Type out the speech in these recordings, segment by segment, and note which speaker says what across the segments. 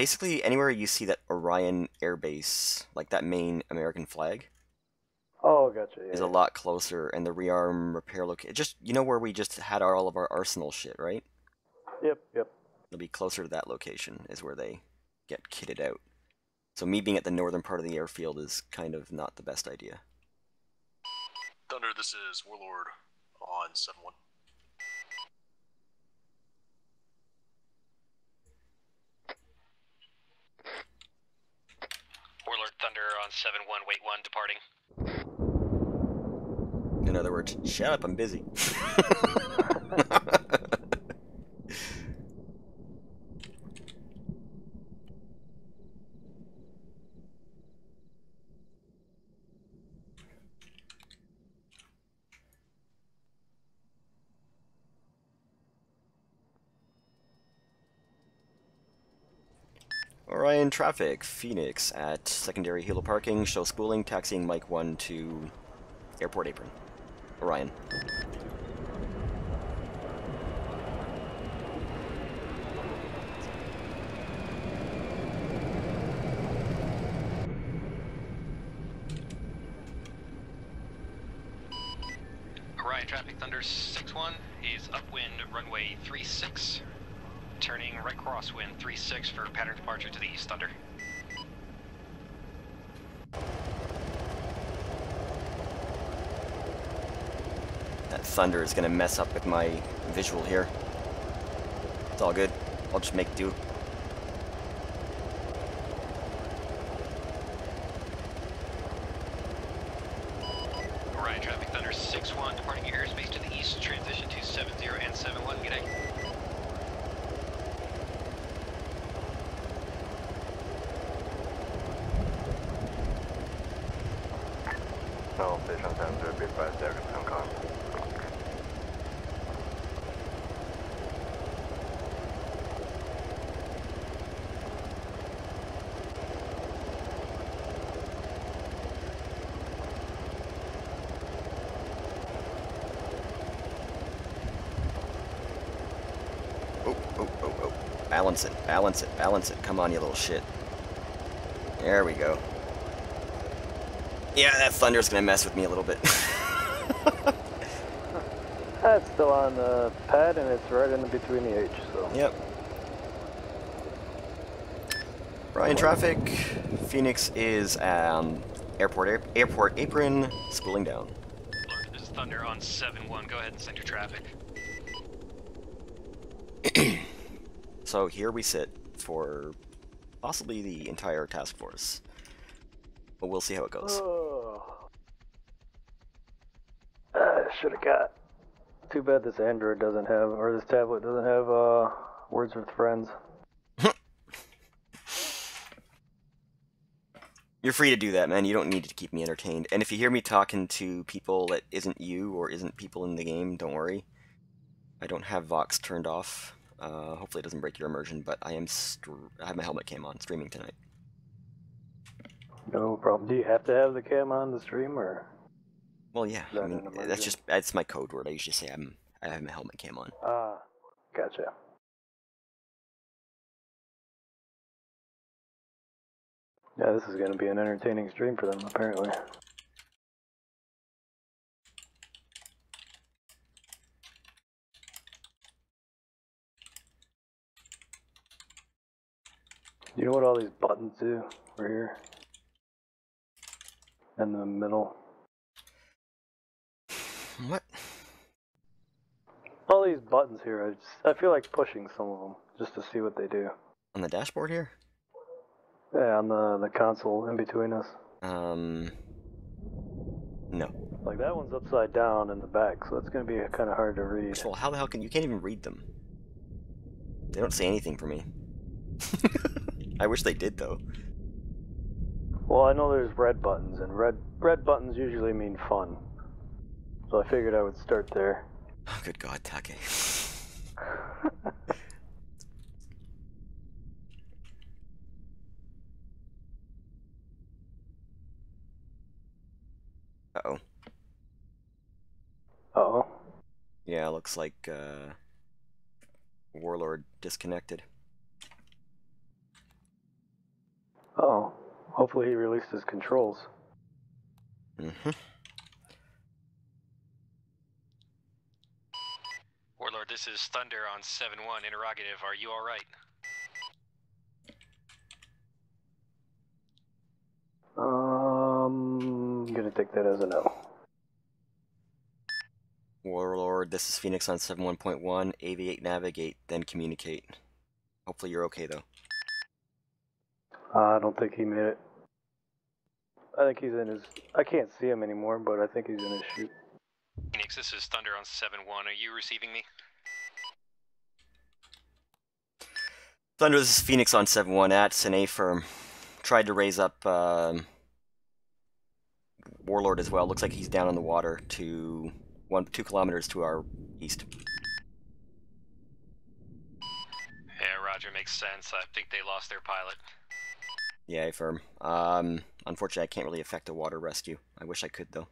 Speaker 1: Basically, anywhere you see that Orion Air Base, like that main American flag,
Speaker 2: Oh, gotcha.
Speaker 1: is
Speaker 2: Yeah,
Speaker 1: a
Speaker 2: yeah.
Speaker 1: lot closer, and the rearm repair location. Just you know where we just had all of our arsenal shit, right?
Speaker 2: Yep, yep.
Speaker 1: It'll be closer to that location, is where they get kitted out. So me being at the northern part of the airfield is kind of not the best idea.
Speaker 3: Thunder, this is Warlord on 7-1.
Speaker 4: Warlord Thunder on 7-1, wait 1, departing.
Speaker 1: In other words, shut up, I'm busy. Orion traffic, Phoenix at secondary helo parking, show spooling, taxiing Mike 1 to airport apron. Orion.
Speaker 4: Orion traffic, Thunder 6-1, is upwind runway 36, turning right crosswind 36 for pattern departure to the east, Thunder.
Speaker 1: That thunder is gonna mess up with my visual here. It's all good. I'll just make do.
Speaker 4: Orion traffic, Thunder 6-1, departing your airspace to the east, transition to 7-0 and 7-1, good day.
Speaker 5: No, fish on 7-0, be advised, there comes some con.
Speaker 1: Oh, oh, oh, oh. Balance it, balance it, balance it. Come on, you little shit. There we go. Yeah, that thunder's gonna mess with me a little bit.
Speaker 2: That's still on the pad, and it's right in between the H, so.
Speaker 1: Yep. Ryan traffic. Phoenix is airport apron, spooling down.
Speaker 4: Lord, this is Thunder on 7-1, go ahead and send your traffic.
Speaker 1: So here we sit for possibly the entire task force. But we'll see how it goes.
Speaker 2: Oh. Should have got. Too bad this Android doesn't have, or this tablet doesn't have, words with friends.
Speaker 1: You're free to do that, man. You don't need to keep me entertained. And if you hear me talking to people that isn't you or isn't people in the game, don't worry. I don't have Vox turned off. Hopefully it doesn't break your immersion, but I have my helmet cam on, streaming tonight.
Speaker 2: No problem. Do you have to have the cam on the stream, or?
Speaker 1: Well, yeah.
Speaker 2: Is that
Speaker 1: I mean,
Speaker 2: an immersion?
Speaker 1: that's my code word. I usually say I have my helmet cam on.
Speaker 2: Ah, gotcha. Yeah, this is going to be an entertaining stream for them, apparently. Do you know what all these buttons do over here? In the middle.
Speaker 1: What?
Speaker 2: All these buttons here, I feel like pushing some of them, just to see what they do.
Speaker 1: On the dashboard here?
Speaker 2: Yeah, on the console in between us.
Speaker 1: No.
Speaker 2: Like that one's upside down in the back, so it's going to be kind of hard to read.
Speaker 1: First of all, how the hell you can't even read them? They don't say anything for me. I wish they did, though.
Speaker 2: Well, I know there's red buttons, and red buttons usually mean fun. So I figured I would start there.
Speaker 1: Oh, good God, Take. Uh-oh.
Speaker 2: Uh-oh.
Speaker 1: Yeah, looks like, Warlord disconnected.
Speaker 2: Oh, hopefully he released his controls.
Speaker 1: Mm-hmm.
Speaker 4: Warlord, this is Thunder on 7-1. Interrogative, are you alright?
Speaker 2: I'm gonna take that as a no.
Speaker 1: Warlord, this is Phoenix on 7.1. Aviate, navigate, then communicate. Hopefully you're okay, though.
Speaker 2: I don't think he made it. I think he's in his... I can't see him anymore, but I think he's in his chute.
Speaker 4: Phoenix, this is Thunder on 7-1. Are you receiving me?
Speaker 1: Thunder, this is Phoenix on 7-1 at Sine Firm. Tried to raise up Warlord as well. Looks like he's down on the water to 2 kilometers to our east.
Speaker 4: Yeah, Roger, makes sense. I think they lost their pilot.
Speaker 1: Yeah, Firm. Unfortunately, I can't really affect a water rescue. I wish I could, though.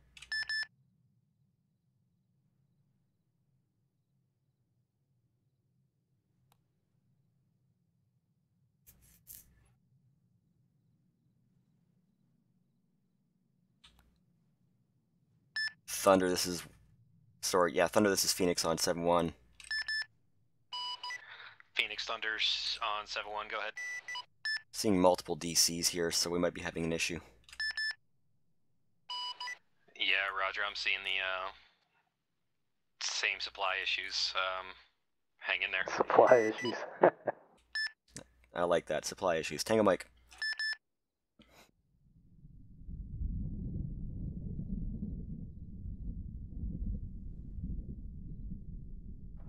Speaker 1: Thunder, this is... Sorry, yeah, Thunder, this is Phoenix on 7-1.
Speaker 4: Phoenix, Thunder's on 7-1. Go ahead.
Speaker 1: Seeing multiple DCs here, so we might be having an issue.
Speaker 4: Yeah, Roger, I'm seeing the same supply issues. Hang in there.
Speaker 2: Supply issues.
Speaker 1: I like that. Supply issues. Tango Mike.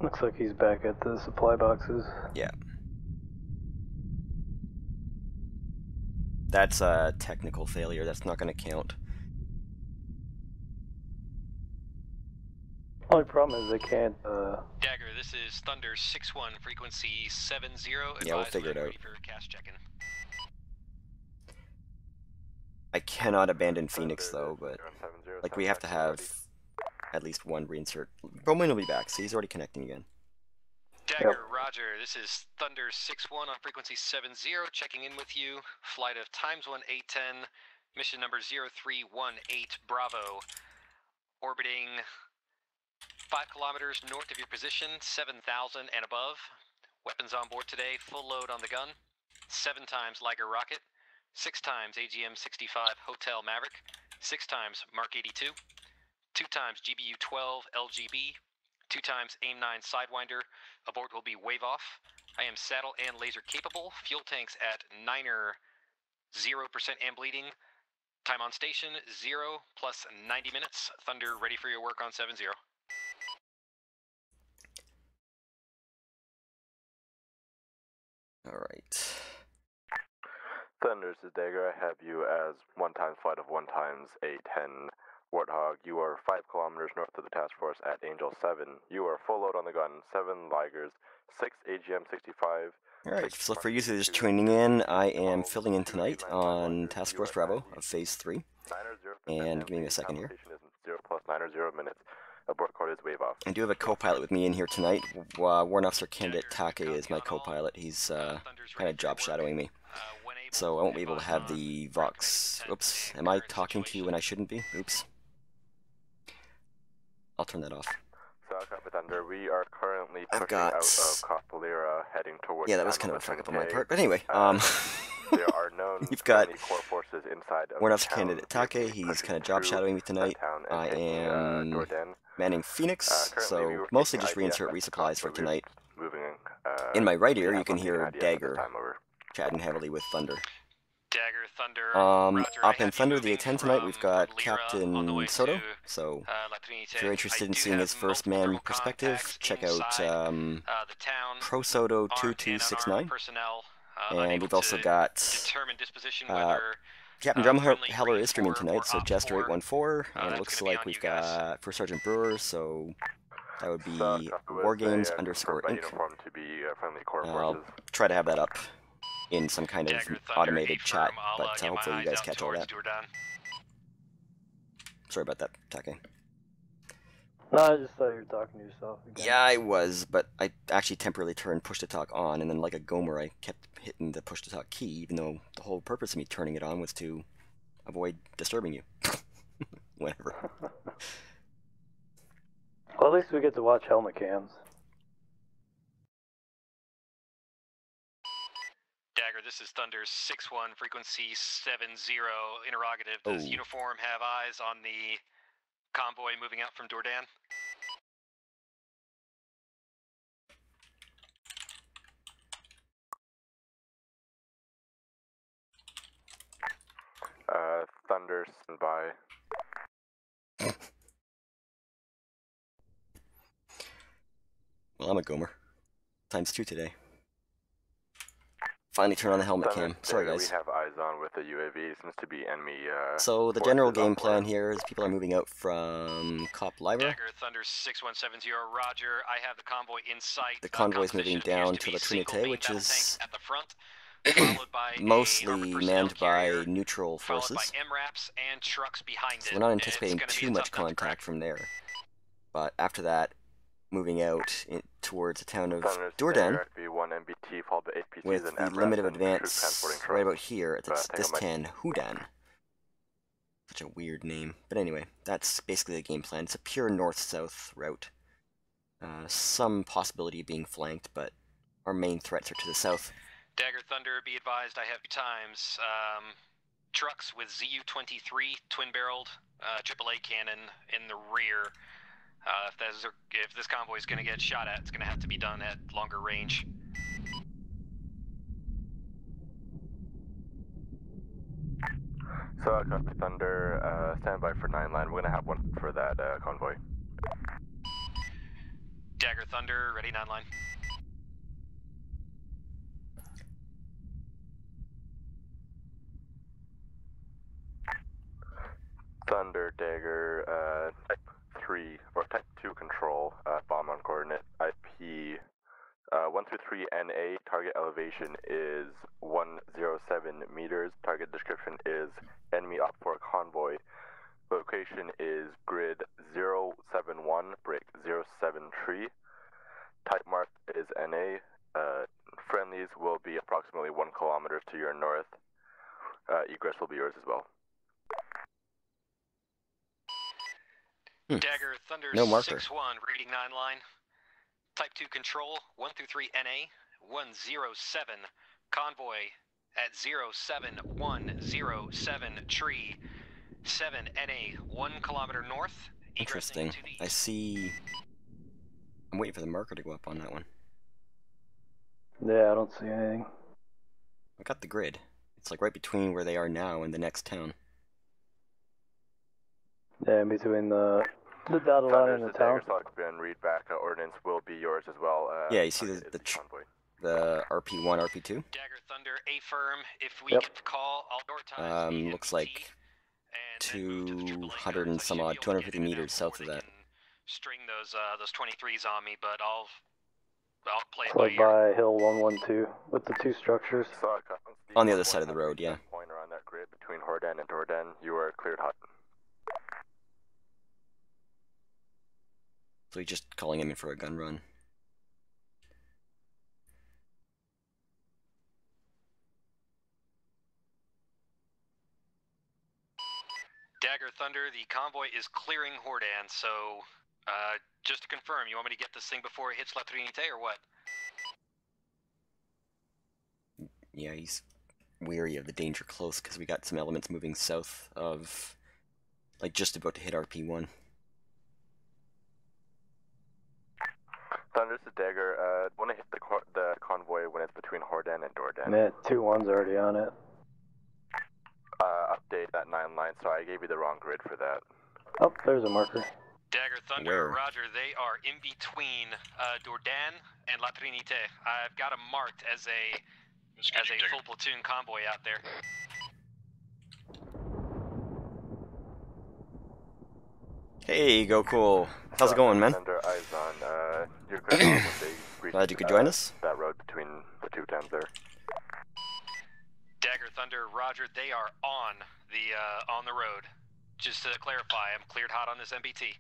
Speaker 2: Looks like he's back at the supply boxes.
Speaker 1: Yeah. That's a technical failure. That's not going to count.
Speaker 2: Only problem is they can't,
Speaker 4: Dagger, this is Thunder 6-1, frequency 70.
Speaker 1: Yeah, we'll figure it out.
Speaker 4: Ready for cast check-in.
Speaker 1: I cannot abandon Phoenix, though, but... Like, we have to have at least one reinsert. Bowman will be back, so he's already connecting again.
Speaker 4: Dagger, Roger, this is Thunder 6-1 on frequency 70, checking in with you. Flight of times 1810, mission number 0318 Bravo, orbiting 5 kilometers north of your position, 7,000 and above. Weapons on board today, full load on the gun. 7 times Liger rocket, 6 times AGM-65 Hotel Maverick, 6 times Mark 82, 2 times GBU-12 LGB, 2 times AIM-9 Sidewinder. Aboard will be wave off. I am saddle and laser capable. Fuel tanks at 9er, 0% and bleeding. Time on station, 0 plus 90 minutes. Thunder, ready for your work on 7-0.
Speaker 1: Alright.
Speaker 5: Thunder, this is Dagger. I have you as 1 times flight of 1 times A10 Warthog. You are 5 kilometers north of the task force at Angel 7. You are full load on the gun, 7 Ligers, 6 AGM-65.
Speaker 1: Alright, so for users tuning in, I am filling in tonight on Task Force Bravo of Phase 3. And give me a second here.
Speaker 5: 0 plus 9 or 0 minutes. Abort code is wave off.
Speaker 1: I do have a co-pilot with me in here tonight. Warrant Officer Candidate Take is my co-pilot. He's kind of job shadowing me. So I won't be able to have the Vox... Oops, am I talking to you when I shouldn't be? Oops. I'll turn that off.
Speaker 5: So, Copy Thunder, we are currently
Speaker 1: I've
Speaker 5: pushing
Speaker 1: got...
Speaker 5: out of COP Lyon, heading towards...
Speaker 1: Yeah, that was kind of a fuck up on my part, but anyway,
Speaker 5: there are known
Speaker 1: you've got
Speaker 5: core forces inside of
Speaker 1: Warrant Officer
Speaker 5: town.
Speaker 1: Candidate Take, he's kind of job shadowing me tonight. I am
Speaker 5: Dourdan.
Speaker 1: manning Phoenix, so mostly just reinsert resupplies for tonight.
Speaker 5: Moving,
Speaker 1: In my right ear, you can hear Dagger chatting heavily with Thunder.
Speaker 4: Dagger, Thunder, Roger,
Speaker 1: Up in Thunder, the A10 tonight, we've got Captain Soto, so if you're interested in seeing his first-man perspective, check out Pro Soto 2269. And we've also got Captain Drumheller is streaming tonight, so Jester 814, and it looks like we've got First Sergeant Brewer, so that would be Wargames _ Inc. I'll try to have that up in some kind of automated chat, but hopefully you guys catch all that. Sorry about that, Take.
Speaker 2: No, I just thought you were talking to yourself again.
Speaker 1: Yeah, I was, but I actually temporarily turned push to talk on, and then like a Gomer, I kept hitting the push to talk key, even though the whole purpose of me turning it on was to avoid disturbing you. Whatever.
Speaker 2: Well, at least we get to watch helmet cams.
Speaker 4: Dagger, this is Thunder 6-1, frequency 70, interrogative. Does
Speaker 1: Oh.
Speaker 4: Uniform have eyes on the convoy moving out from Dourdan?
Speaker 5: Thunder, stand by.
Speaker 1: Well, I'm a Gomer. ×2 today. Finally turn on the helmet
Speaker 5: Thunder,
Speaker 1: cam. Sorry, guys.
Speaker 5: We have eyes on with the UAV. Seems to be enemy.
Speaker 1: So the general game plan here is people are moving out from COP Lyon.
Speaker 4: Dagger, Thunder 6170, roger. I have the convoy in sight.
Speaker 1: The convoy is moving down to La Trinité, which is
Speaker 4: at the front, followed by
Speaker 1: mostly manned by neutral
Speaker 4: followed
Speaker 1: forces.
Speaker 4: by MRAPs and trucks behind
Speaker 1: So
Speaker 4: it.
Speaker 1: we're not anticipating too much contact from there. But after that, moving out towards the town of Dourdan, with the limit of advance right about here at this town, Houdan. Such a weird name. But anyway, that's basically the game plan. It's a pure north-south route. Some possibility of being flanked, but our main threats are to the south.
Speaker 4: Dagger Thunder, be advised, I have times. Trucks with ZU-23 twin-barreled AAA cannon in the rear. If this convoy is going to get shot at, it's going to have to be done at longer range.
Speaker 5: So, copy Thunder, stand by for 9 line. We're going to have one for that convoy.
Speaker 4: Dagger Thunder, ready 9 line.
Speaker 5: Thunder, Dagger, type 3, or type 2 control, bomb on coordinate, IP 123NA, target elevation is 107 meters, target description is enemy OPFOR convoy, location is grid 071, break 07 tree, type mark is NA, friendlies will be approximately 1 kilometer to your north, egress will be yours as well.
Speaker 4: Dagger Thunder
Speaker 1: No marker.
Speaker 4: 6-1, reading 9 line. Type 2 control, 123 NA, 107. Convoy at 07107 tree, 7 NA, 1 kilometer north.
Speaker 1: Interesting. I see... I'm waiting for the marker to go up on that one.
Speaker 2: Yeah, I don't see anything.
Speaker 1: I got the grid. It's like right between where they are now and the next town.
Speaker 2: Yeah, in between the dotted line and the town.
Speaker 5: And read back ordnance will be yours as well.
Speaker 1: Yeah, you see the RP1, RP2?
Speaker 4: Dagger Thunder, A-firm, if we
Speaker 2: Yep.
Speaker 4: get the call, all door times.
Speaker 1: Looks like 200 and some odd, 250 meters south of that.
Speaker 4: String those 23s on me, but I'll play
Speaker 2: It's
Speaker 4: it by
Speaker 2: like
Speaker 4: ear.
Speaker 2: by Hill 112 with the 2 structures.
Speaker 1: On the other side of the road, yeah.
Speaker 5: Pointer on that grid between Hordan and Dourdan, you are cleared hot.
Speaker 1: So he's just calling him in for a gun run.
Speaker 4: Dagger Thunder, the convoy is clearing Hordan, so just to confirm, you want me to get this thing before it hits La Trinité or what?
Speaker 1: Yeah, he's weary of the danger close because we got some elements moving south of, like, just about to hit RP1.
Speaker 5: Thunder to Dagger, want to hit the convoy when it's between Hordan and Dourdan.
Speaker 2: Yeah, 2 1's already on it.
Speaker 5: Update that 9 line, so I gave you the wrong grid for that.
Speaker 2: Oh, there's a marker.
Speaker 4: Dagger Thunder,
Speaker 1: Where?
Speaker 4: roger, they are in between Dourdan and La Trinité. I've got them marked as a full platoon convoy out there.
Speaker 1: Hey, go cool. How's it going, man?
Speaker 5: Thunder, eyes on, you're good when they reach,
Speaker 1: Glad you could join us.
Speaker 5: that road between the 2 towns there.
Speaker 4: Dagger Thunder, roger, they are on the road. Just to clarify, I'm cleared hot on this MBT.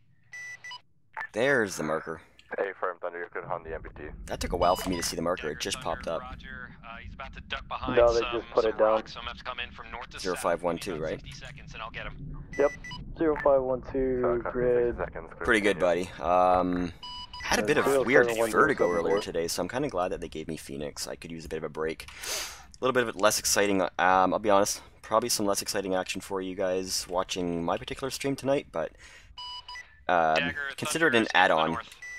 Speaker 1: There's the marker.
Speaker 5: Affirm, Thunder, you're good on the MBT.
Speaker 1: That took a while for me to see the marker. It
Speaker 4: Dagger
Speaker 1: just
Speaker 4: Thunder,
Speaker 1: popped up.
Speaker 4: Roger. He's about to duck behind
Speaker 2: No, they
Speaker 4: some,
Speaker 2: just put
Speaker 4: some
Speaker 2: it down.
Speaker 4: rocks, so I'm going to have to come in from north to south.
Speaker 1: 0512, right?
Speaker 4: 60 seconds, and I'll get him.
Speaker 2: Yep. 0512 grid.
Speaker 1: Pretty good, buddy. Had a bit of weird vertigo earlier today, so I'm kind of glad that they gave me Phoenix. I could use a bit of a break. A little bit of less exciting, I'll be honest, probably some less exciting action for you guys watching my particular stream tonight, but consider it an add-on.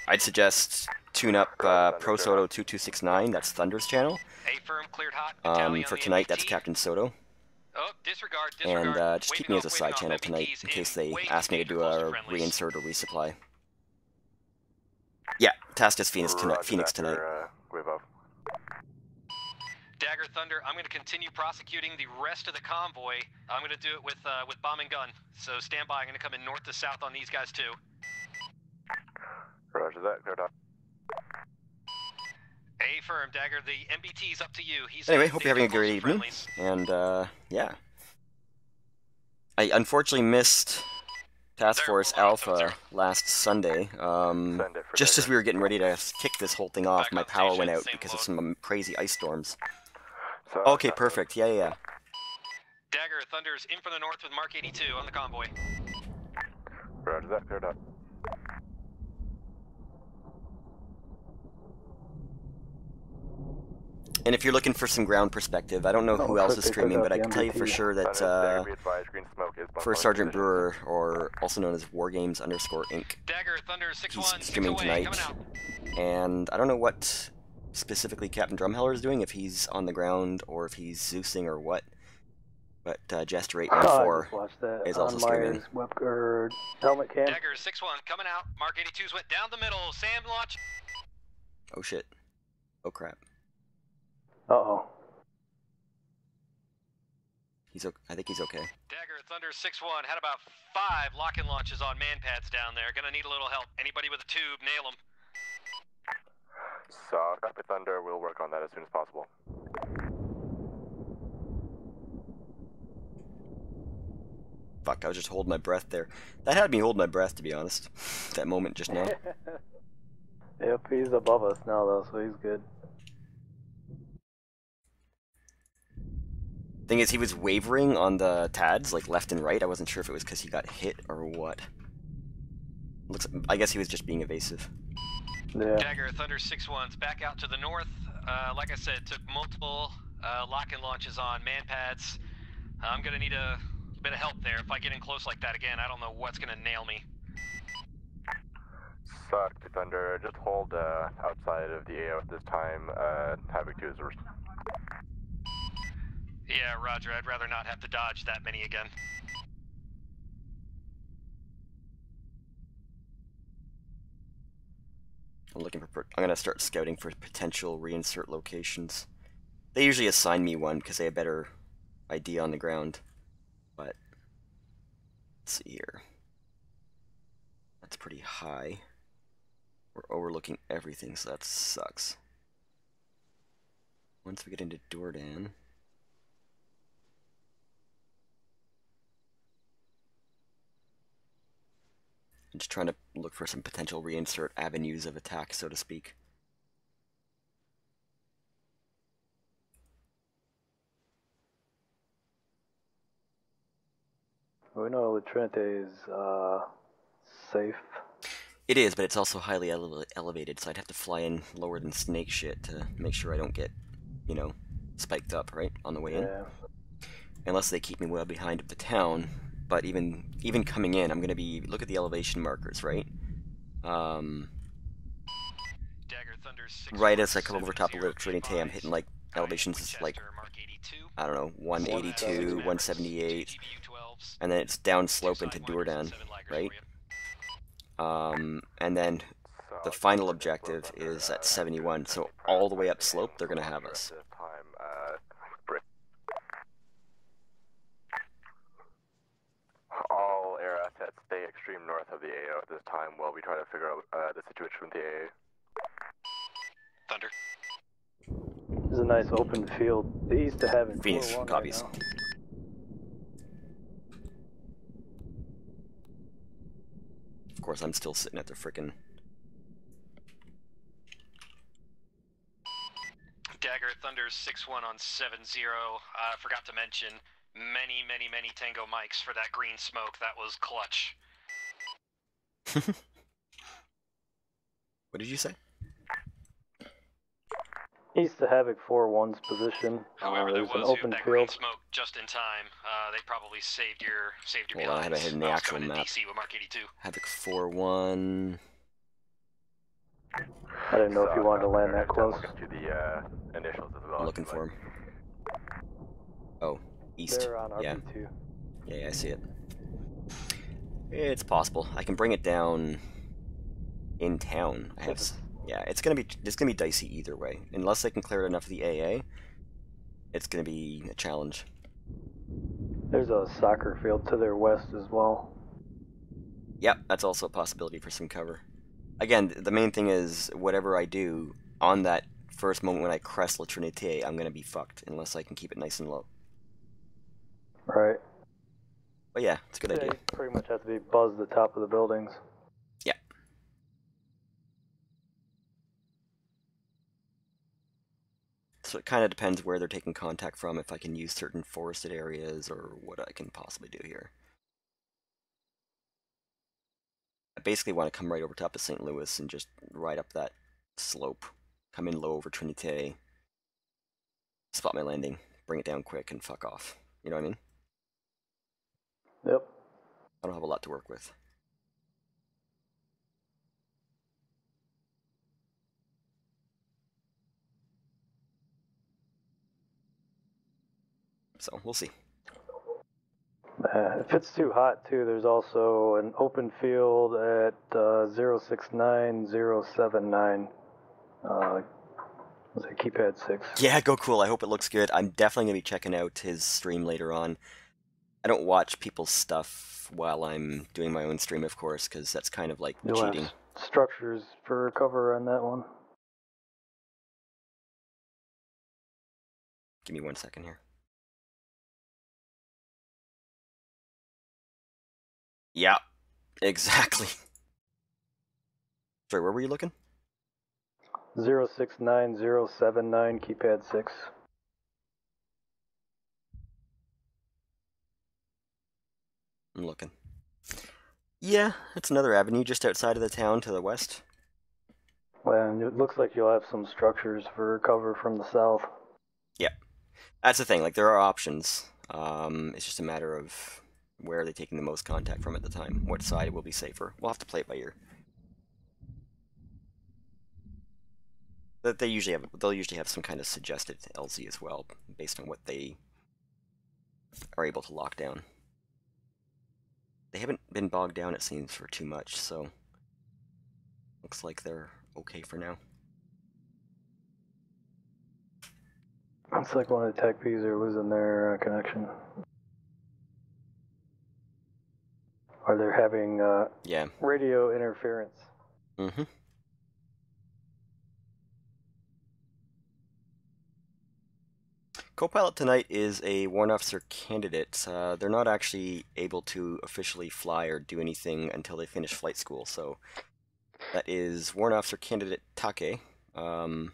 Speaker 1: I'd suggest tune up Pro Soto 2269, that's Thunder's channel.
Speaker 4: A-firm cleared hot.
Speaker 1: For tonight, that's Captain Soto.
Speaker 4: Oh, disregard.
Speaker 1: And just keep me as a side channel tonight in case they ask me to do a reinsert or resupply. Yeah, tasked as Phoenix tonight.
Speaker 4: Dagger Thunder, I'm going to continue prosecuting the rest of the convoy. I'm going to do it with bomb and gun. So stand by. I'm going to come in north to south on these guys too.
Speaker 5: Roger that, cleared up.
Speaker 4: A-firm, Dagger, the MBT's up to you.
Speaker 1: Anyway, hope you're having a great evening. And, yeah. I unfortunately missed Task Force Alpha last Sunday. Just as we were getting ready to kick this whole thing off, my power went out because of some crazy ice storms. Okay, perfect. Yeah.
Speaker 4: Dagger, Thunder's in from the north with Mark 82 on the convoy.
Speaker 5: Roger that, cleared up.
Speaker 1: And if you're looking for some ground perspective, I don't know who else is streaming, but I can tell you for sure that First Sergeant Brewer, or also known as Wargames_Inc.,
Speaker 4: Dagger, Thunder,
Speaker 1: he's streaming tonight. And I don't know what specifically Captain Drumheller is doing, if he's on the ground or if he's Zeusing or what. But Jester 894 is also streaming.
Speaker 2: Helmet cam.
Speaker 4: Dagger 6-1 coming out. Mark 82's went down the middle. Sam launch.
Speaker 1: Oh shit. Oh crap.
Speaker 2: Uh-oh.
Speaker 1: I think he's okay.
Speaker 4: Dagger, Thunder 6-1 had about 5 lock-in launches on man pads down there. Gonna need a little help. Anybody with a tube, nail them.
Speaker 5: So, copy Thunder, we'll work on that as soon as possible.
Speaker 1: Fuck, I was just holding my breath there. That had me hold my breath, to be honest. That moment just now.
Speaker 2: Yep, he's above us now, though, so he's good.
Speaker 1: Thing is, he was wavering on the TADs, like left and right. I wasn't sure if it was because he got hit or what. I guess he was just being evasive.
Speaker 2: Yeah.
Speaker 4: Dagger, Thunder 6-1's back out to the north. Like I said, took multiple lock-in launches on man pads. I'm gonna need a bit of help there. If I get in close like that again, I don't know what's gonna nail me.
Speaker 5: Suck, Thunder. Just hold outside of the AO at this time. Havoc 2 is the
Speaker 4: Yeah, Roger. I'd rather not have to dodge that many again.
Speaker 1: I'm gonna start scouting for potential reinsert locations. They usually assign me one because they have better idea on the ground. But let's see here. That's pretty high. We're overlooking everything, so that sucks. Once we get into Dourdan. I'm just trying to look for some potential reinsert avenues of attack, so to speak.
Speaker 2: We know La Trinite is safe.
Speaker 1: It is, but it's also highly elevated, so I'd have to fly in lower than snake shit to make sure I don't get, you know, spiked up, right, on the way in. Unless they keep me well behind of the town. But even coming in, I'm gonna be look at the elevation markers, right?
Speaker 4: Dagger, Thunder,
Speaker 1: right as I come over top of La Trinite, I'm hitting like elevations like I don't know, 182, 178, and then it's down slope into Dourdan, right? And then the final objective is at 71, so all the way up slope they're gonna have us.
Speaker 5: All air assets stay extreme north of the AO at this time while we try to figure out the situation with the AA.
Speaker 4: Thunder.
Speaker 2: This is a nice open field. They used to have it.
Speaker 1: Phoenix, copies.
Speaker 2: Right
Speaker 1: course, I'm still sitting at the frickin'...
Speaker 4: Dagger, Thunder 6-1 on 7-0. Forgot to mention, many Tango mics for that green smoke. That was clutch.
Speaker 1: What did you say?
Speaker 2: East of Havoc 4-1's position.
Speaker 4: Whoever that
Speaker 2: There's an
Speaker 4: was who
Speaker 2: open
Speaker 4: had that green
Speaker 2: field.
Speaker 4: smoke just in time, they probably saved your
Speaker 1: Hold on, I
Speaker 4: behinds.
Speaker 1: haven't hit the
Speaker 4: I was
Speaker 1: actual
Speaker 4: coming to
Speaker 1: map.
Speaker 4: DC with Mark 82.
Speaker 1: Havoc 4-1...
Speaker 2: I didn't know if you wanted to land that close.
Speaker 5: We'll get you the initials as well.
Speaker 1: I'm looking for him. Oh, east.
Speaker 2: They're on
Speaker 1: Yeah.
Speaker 2: RP2.
Speaker 1: Yeah, I see it. It's possible. I can bring it down in town. I have... Yeah, it's gonna be dicey either way. Unless they can clear enough of the AA, it's gonna be a challenge.
Speaker 2: There's a soccer field to their west as well.
Speaker 1: Yep, that's also a possibility for some cover. Again, the main thing is, whatever I do, on that first moment when I crest La Trinité, I'm gonna be fucked, unless I can keep it nice and low.
Speaker 2: Right.
Speaker 1: But yeah, it's a good idea.
Speaker 2: You pretty much have to be buzzed the top of the buildings.
Speaker 1: Yeah. So it kind of depends where they're taking contact from, if I can use certain forested areas, or what I can possibly do here. I basically want to come right over top of St. Louis and just ride up that slope. Come in low over Trinité. Spot my landing. Bring it down quick and fuck off. You know what I mean?
Speaker 2: Yep.
Speaker 1: I don't have a lot to work with. So, we'll see.
Speaker 2: If it's too hot, too, there's also an open field at 069079. Was it keypad 6?
Speaker 1: Yeah, go cool. I hope it looks good. I'm definitely going to be checking out his stream later on. I don't watch people's stuff while I'm doing my own stream, of course, because that's kind of like
Speaker 2: You'll
Speaker 1: cheating.
Speaker 2: have structures for cover on that one.
Speaker 1: Give me 1 second here. Yeah, exactly. Sorry, where were you looking?
Speaker 2: 069079, keypad 6.
Speaker 1: I'm looking. Yeah, that's another avenue just outside of the town to the west.
Speaker 2: Well, and it looks like you'll have some structures for cover from the south.
Speaker 1: Yeah, that's the thing. Like, there are options. It's just a matter of where are they taking the most contact from at the time. What side will be safer. We'll have to play it by ear. They'll usually have some kind of suggested LZ as well, based on what they are able to lock down. They haven't been bogged down, it seems, for too much, so looks like they're okay for now.
Speaker 2: Looks like one of the tech Ps are losing their connection. Or they're having
Speaker 1: Yeah.
Speaker 2: radio interference.
Speaker 1: Mm-hmm. Co-pilot tonight is a warrant officer candidate. They're not actually able to officially fly or do anything until they finish flight school, so that is warrant officer candidate Take. The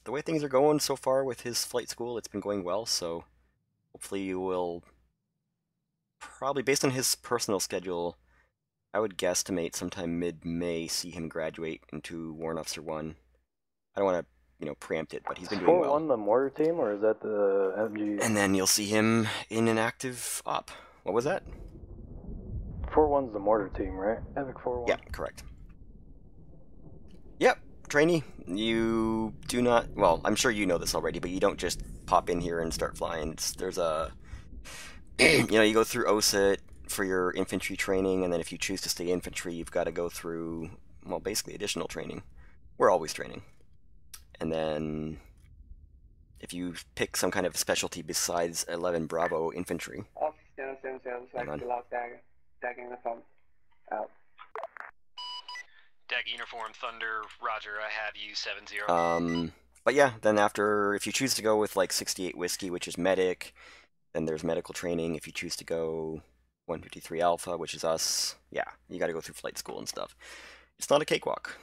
Speaker 1: way things are going so far with his flight school, it's been going well, so hopefully you will probably, based on his personal schedule, I would guesstimate sometime mid-May see him graduate into Warrant Officer 1. I don't want to, preempt it, but he's been doing well.
Speaker 2: 4-1 the mortar team, or is that the MG?
Speaker 1: And then you'll see him in an active op. What was that?
Speaker 2: 4-1's the mortar team, right? Epic 4-1.
Speaker 1: Yeah, correct. Yep, trainee, you do not, well, I'm sure you know this already, but you don't just pop in here and start flying. There's a, you go through OSIT for your infantry training, and then if you choose to stay infantry, you've got to go through, well, basically additional training. We're always training. And then if you pick some kind of specialty besides 11 Bravo infantry.
Speaker 6: Officer 070, select the last dagger. Dagger uniform. Out.
Speaker 4: Dagger uniform, Thunder, Roger, I have you, 7-0.
Speaker 1: But yeah, then after, if you choose to go with like 68 Whiskey, which is medic, then there's medical training. If you choose to go 153 Alpha, which is us. Yeah, you got to go through flight school and stuff. It's not a cakewalk.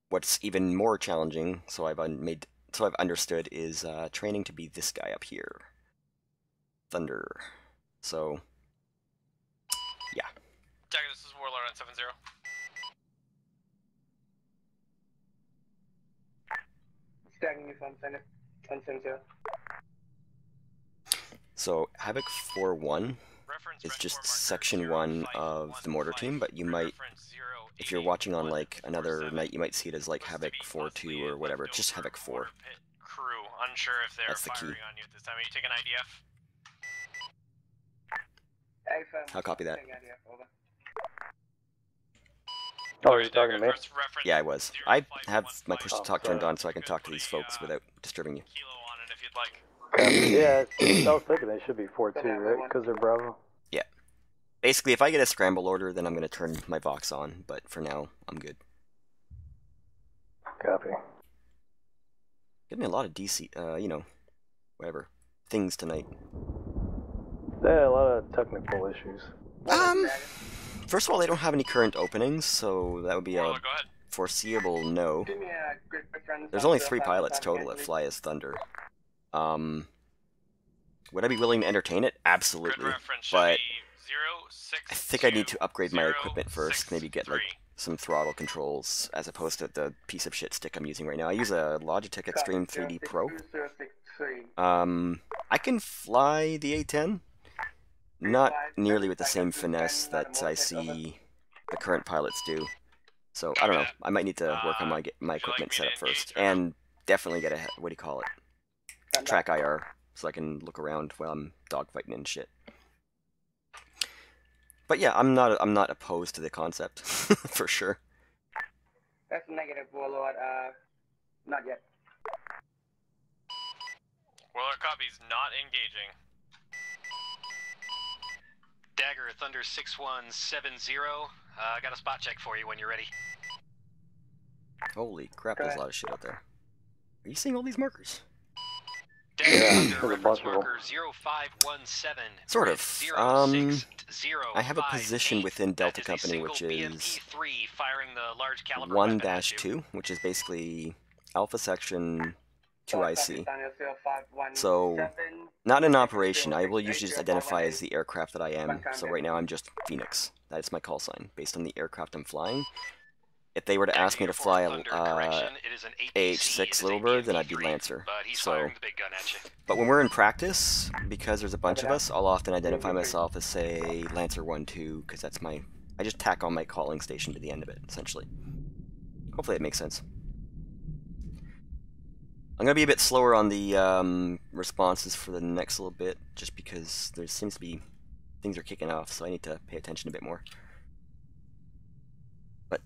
Speaker 1: What's even more challenging, so I've understood, is training to be this guy up here, Thunder. So, yeah.
Speaker 7: Dagger, this is Warlord on 7-0.
Speaker 6: Stacking you on 7-0.
Speaker 1: So Havoc 4-1 is just section 1 of the mortar team, but you might, if you're watching on like another night, you might see it as like Havoc 4-2 or whatever. It's just Havoc 4.
Speaker 7: Crew, unsure if they're
Speaker 1: That's the key.
Speaker 7: firing on you at this time. Are you taking IDF?
Speaker 1: I'll copy that.
Speaker 2: Oh, you're talking to me?
Speaker 1: Yeah, I was. I have my push to talk turned on so I can talk to these folks without disturbing you.
Speaker 7: Kilo on it if you'd like.
Speaker 2: Yeah, I was thinking they should be 4-2, right? Because they're Bravo.
Speaker 1: Yeah. Basically, if I get a scramble order, then I'm going to turn my Vox on, but for now, I'm good.
Speaker 2: Copy.
Speaker 1: Give me a lot of DC, you know, whatever, things tonight.
Speaker 2: Yeah, a lot of technical issues.
Speaker 1: First of all, they don't have any current openings, so that would be a foreseeable no. There's only 3 pilots total that fly as Thunder. Would I be willing to entertain it? Absolutely. But I think I need to upgrade my equipment first, maybe get like some throttle controls as opposed to the piece of shit stick I'm using right now. I use a Logitech Extreme 3D Pro. I can fly the A10, not nearly with the same finesse that I see the current pilots do. So I don't know. I might need to work on my equipment setup first, and definitely get a track IR so I can look around while I'm dogfighting and shit. But yeah, I'm not opposed to the concept for sure.
Speaker 6: That's negative, Warlord. Not yet.
Speaker 7: Warlord copies, not engaging.
Speaker 4: Dagger, Thunder 6170. I got a spot check for you when you're ready.
Speaker 1: Holy crap, there's a lot of shit out there. Are you seeing all these markers?
Speaker 4: Dagger, Thunder, reference marker 0517.
Speaker 1: Sort of.
Speaker 4: 060.
Speaker 1: I have a position within Delta Company, which is 1-2, which is basically Alpha Section 2IC. So, not in operation. I will usually just identify as the aircraft that I am. So right now I'm just Phoenix. That is my call sign, based on the aircraft I'm flying. If they were to ask me to fly a AH-6 Little Bird, then I'd be Lancer. So, but when we're in practice, because there's a bunch of us, I'll often identify myself as, say, Lancer 1-2, because that's I just tack on my calling station to the end of it, essentially. Hopefully it makes sense. I'm going to be a bit slower on the responses for the next little bit, just because there seems to be things are kicking off, so I need to pay attention a bit more. But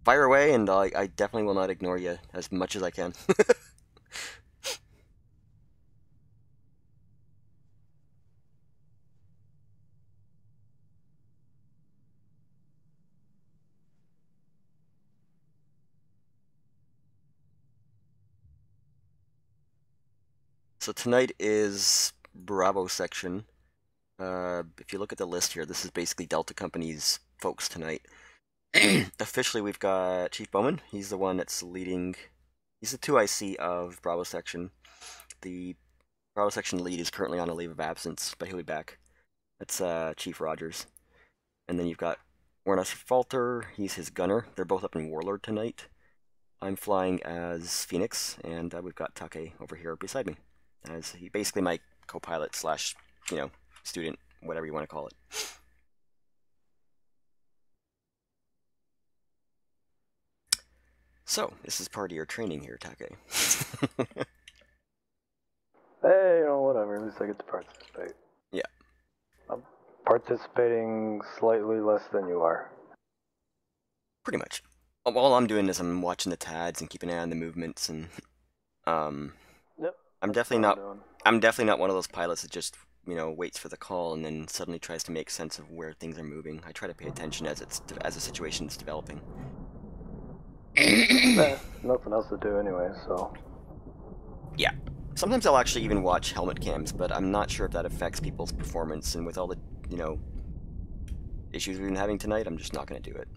Speaker 1: fire away, and I definitely will not ignore you as much as I can. So tonight is Bravo section. If you look at the list here, this is basically Delta Company's folks tonight. Officially, we've got Chief Bowman. He's the one that's leading. He's the 2IC of Bravo section. The Bravo section lead is currently on a leave of absence, but he'll be back. That's Chief Rogers. And then you've got Warnes Falter. He's his gunner. They're both up in Warlord tonight. I'm flying as Phoenix, and we've got Take over here beside me. As he basically my co-pilot slash, you know, student, whatever you want to call it. So, this is part of your training here, Take.
Speaker 2: Hey, you know, whatever, at least I get to participate.
Speaker 1: Yeah.
Speaker 2: I'm participating slightly less than you are.
Speaker 1: Pretty much. All I'm doing is I'm watching the TADs and keeping an eye on the movements, and
Speaker 2: Yep.
Speaker 1: I'm definitely not one of those pilots that just, you know, waits for the call and then suddenly tries to make sense of where things are moving. I try to pay attention as the situation's developing.
Speaker 2: Nothing else to do anyway, so.
Speaker 1: Yeah. Sometimes I'll actually even watch helmet cams, but I'm not sure if that affects people's performance, and with all the, issues we've been having tonight, I'm just not going to do it.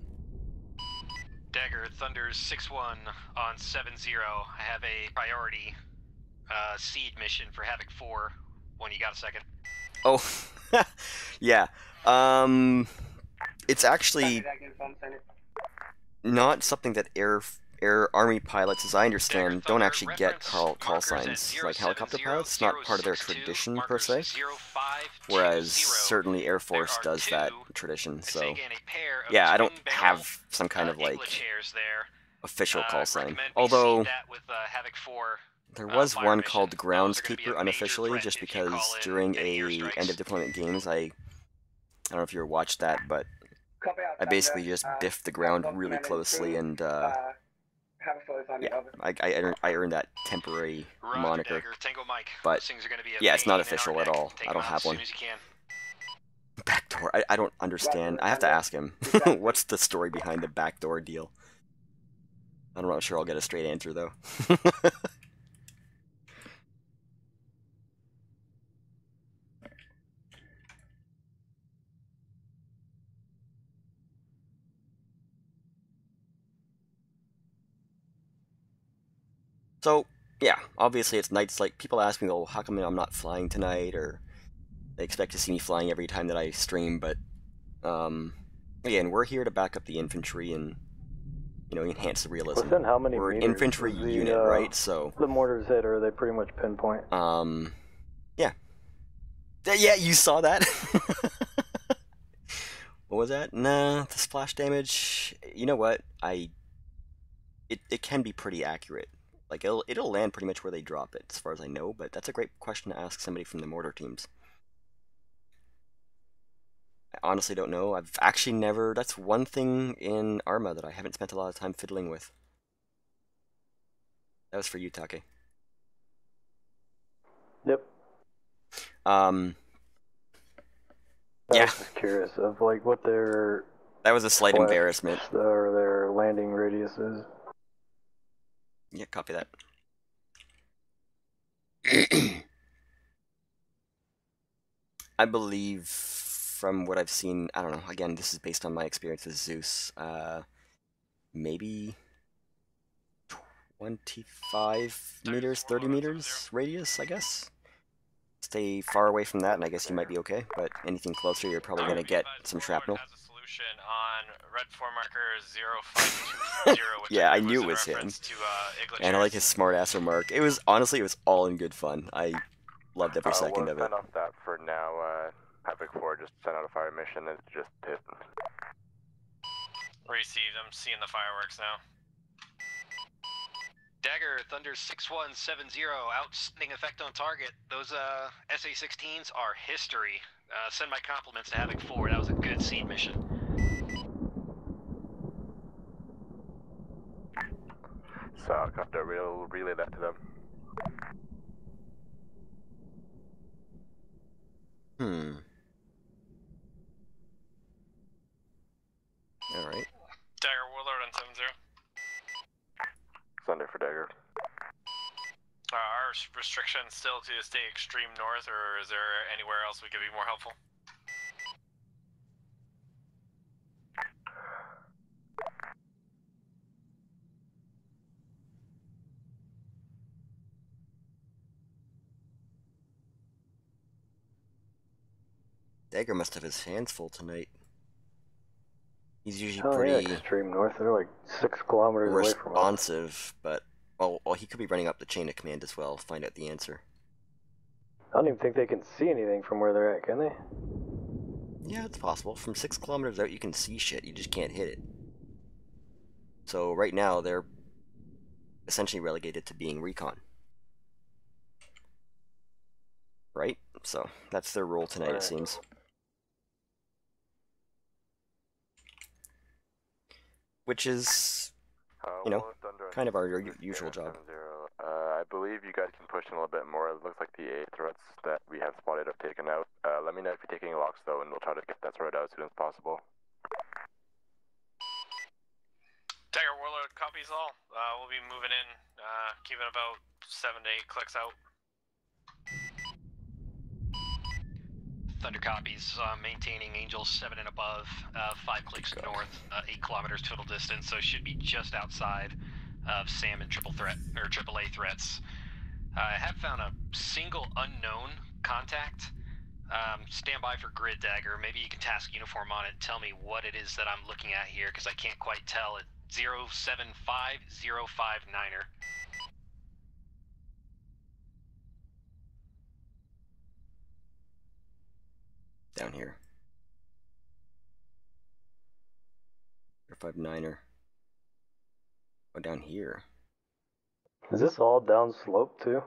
Speaker 4: Dagger, Thunder's 6-1 on 7-0. I have a priority seed mission for Havoc 4 when you got a second.
Speaker 1: Oh, yeah. It's actually not something that Air Army pilots, as I understand, don't actually get call signs. Like helicopter pilots, it's not part of their tradition per se. Whereas certainly Air Force does that tradition. So yeah, I don't have some kind of like official call sign. Although there was one called Groundskeeper unofficially, just because during a end of deployment games, I don't know if you ever watched that, but I basically just biffed the ground really closely, and yeah, I earned that temporary moniker. But yeah, it's not official at all. I don't have one. Backdoor. I don't understand. I have to ask him. What's the story behind the backdoor deal? I'm not sure I'll get a straight answer though. So, yeah, obviously it's nights like people ask me, well, how come I'm not flying tonight, or they expect to see me flying every time that I stream, but again, we're here to back up the infantry and, enhance the realism.
Speaker 2: Within how many
Speaker 1: we're an
Speaker 2: meters
Speaker 1: infantry
Speaker 2: the,
Speaker 1: unit, right? So
Speaker 2: the mortars hit, or are they pretty much pinpoint?
Speaker 1: Yeah. Yeah, you saw that? What was that? Nah, the splash damage, you know what? It can be pretty accurate. Like, it'll land pretty much where they drop it, as far as I know, but that's a great question to ask somebody from the mortar teams. I honestly don't know. I've actually never... That's one thing in Arma that I haven't spent a lot of time fiddling with. That was for you, Take.
Speaker 2: Yep.
Speaker 1: Yeah.
Speaker 2: I was just curious of, like, what their...
Speaker 1: That was a slight embarrassment.
Speaker 2: Or their landing radius is.
Speaker 1: Yeah, copy that. I believe, from what I've seen, I don't know, again, this is based on my experience with Zeus, maybe 25 meters, 30 meters radius, I guess? Stay far away from that, and I guess you might be okay, but anything closer, you're probably going to get some shrapnel.
Speaker 7: On red 4 marker 0520,
Speaker 1: yeah, I knew it was him. And I like his smart-ass remark. It was, honestly, it was all in good fun. I loved every second of it.
Speaker 5: We'll send off that for now. Havoc 4 just sent out a fire mission. It just hit.
Speaker 7: Received. I'm seeing the fireworks now.
Speaker 4: Dagger, Thunder 6170, outstanding effect on target. Those SA-16s are history. Send my compliments to Havoc 4. That was a good seed mission.
Speaker 5: So I'll have to relay that to them.
Speaker 1: Alright.
Speaker 7: Dagger, Warlord on 7-0.
Speaker 5: Thunder for Dagger.
Speaker 7: Our restriction still to stay extreme north, or is there anywhere else we could be more helpful?
Speaker 1: Dagger must have his hands full tonight. He's usually
Speaker 2: Yeah,
Speaker 1: pretty
Speaker 2: extreme north. They're like 6 kilometers away from us.
Speaker 1: responsive, but well, he could be running up the chain of command as well. Find out the answer.
Speaker 2: I don't even think they can see anything from where they're at, can they?
Speaker 1: Yeah, it's possible. From 6 kilometers out, you can see shit. You just can't hit it. So right now, they're essentially relegated to being recon. Right? So that's their role tonight, it seems. Which is, kind of our usual job.
Speaker 5: I believe you guys can push in a little bit more. It looks like the A threats that we have spotted have taken out. Let me know if you're taking locks though, and we'll try to get that sorted out as soon as possible.
Speaker 7: Dagger, Warlord, copies all. We'll be moving in, keeping about 7 to 8 clicks out.
Speaker 4: Thunder copies. Maintaining Angel 7 and above, 5 clicks north, 8 kilometers total distance, so it should be just outside of SAM and AAA threats. I have found a single unknown contact. Stand by for grid dagger. Maybe you can task uniform on it and tell me what it is that I'm looking at here, because I can't quite tell. It 075059er.
Speaker 1: Down here. 059er. Oh, down here.
Speaker 2: Is this all down slope too?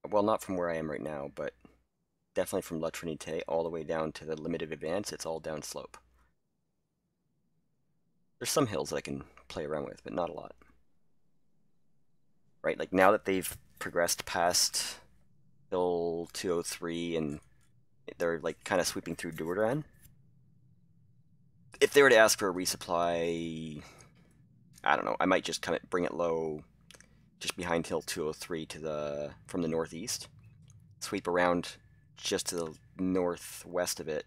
Speaker 1: Well, not from where I am right now, but definitely from La Trinité all the way down to the limit of advance, it's all down slope. There's some hills that I can play around with, but not a lot. Right, like now that they've progressed past Hill 203 and they're like kind of sweeping through Dourdan, if they were to ask for a resupply, I don't know, I might just bring it low just behind Hill 203 from the northeast, sweep around just to the northwest of it,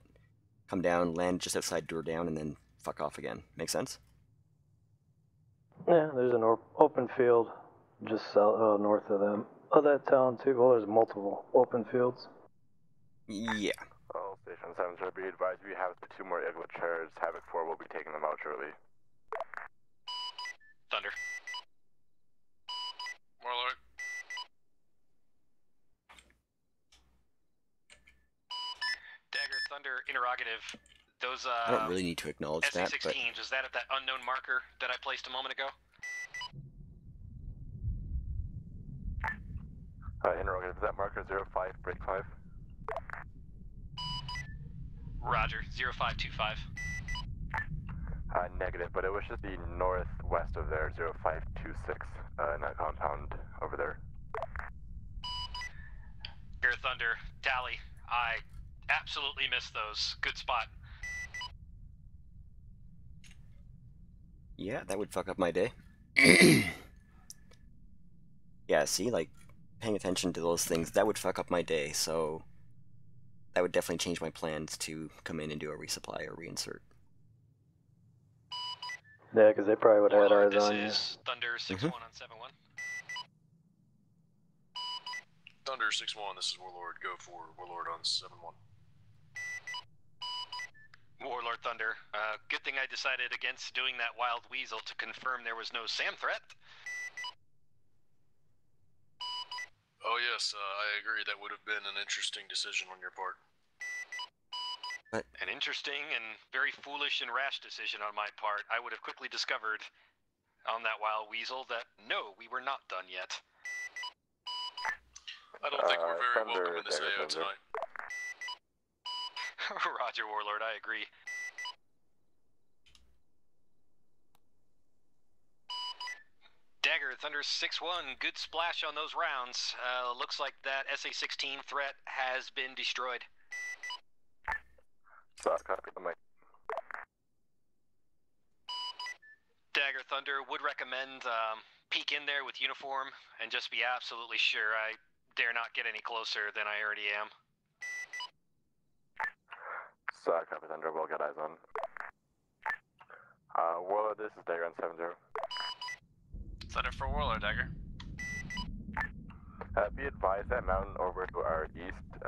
Speaker 1: come down, land just outside Dourdan, and then fuck off again. Make sense?
Speaker 2: Yeah, there's an open field just south, north of them. Of that town too. Well, there's multiple open fields.
Speaker 1: Yeah.
Speaker 5: All Station 7 should be advised we have 2 more Igloo chairs. Havoc 4 will be taking them out shortly.
Speaker 4: Thunder.
Speaker 3: Warlord.
Speaker 4: Dagger, Thunder, interrogative. Those,
Speaker 1: I don't really need to acknowledge that, but...
Speaker 4: SA-16s, is that at that unknown marker that I placed a moment ago?
Speaker 5: Interrogative, is that marker 05, break 5?
Speaker 4: Roger, 0525.
Speaker 5: Negative, but it was just the northwest of there, 0526, in that compound over there.
Speaker 4: Dagger, Thunder, tally. I absolutely missed those. Good spot.
Speaker 1: Yeah, that would fuck up my day. Yeah, see, like, paying attention to those things, that would fuck up my day, so that would definitely change my plans to come in and do a resupply or reinsert.
Speaker 2: Yeah, because they probably would have had
Speaker 4: Warlord,
Speaker 2: eyes on
Speaker 4: this
Speaker 2: you.
Speaker 4: is Thunder 6-1 on 7-1.
Speaker 3: Thunder 6-1, this is Warlord. Go for Warlord on 7-1.
Speaker 4: Warlord Thunder, good thing I decided against doing that wild weasel to confirm there was no SAM threat.
Speaker 3: Oh yes, I agree. That would have been an interesting decision on your part.
Speaker 4: An interesting and very foolish and rash decision on my part. I would have quickly discovered on that wild weasel that no, we were not done yet.
Speaker 3: I don't think we're very
Speaker 5: Thunder,
Speaker 3: welcome in this
Speaker 5: Dagger,
Speaker 3: AO
Speaker 5: Thunder.
Speaker 3: tonight.
Speaker 4: Roger, Warlord, I agree. Dagger, Thunder 6-1, good splash on those rounds. Looks like that SA-16 threat has been destroyed.
Speaker 5: Copy the mic.
Speaker 4: Dagger, Thunder, would recommend peek in there with uniform and just be absolutely sure. I dare not get any closer than I already am.
Speaker 5: Copy Thunder, we'll get eyes on. Warlord, this is Dagger on 7-0.
Speaker 7: Thunder for Warlord, Dagger.
Speaker 5: Be advised that mountain over to our east,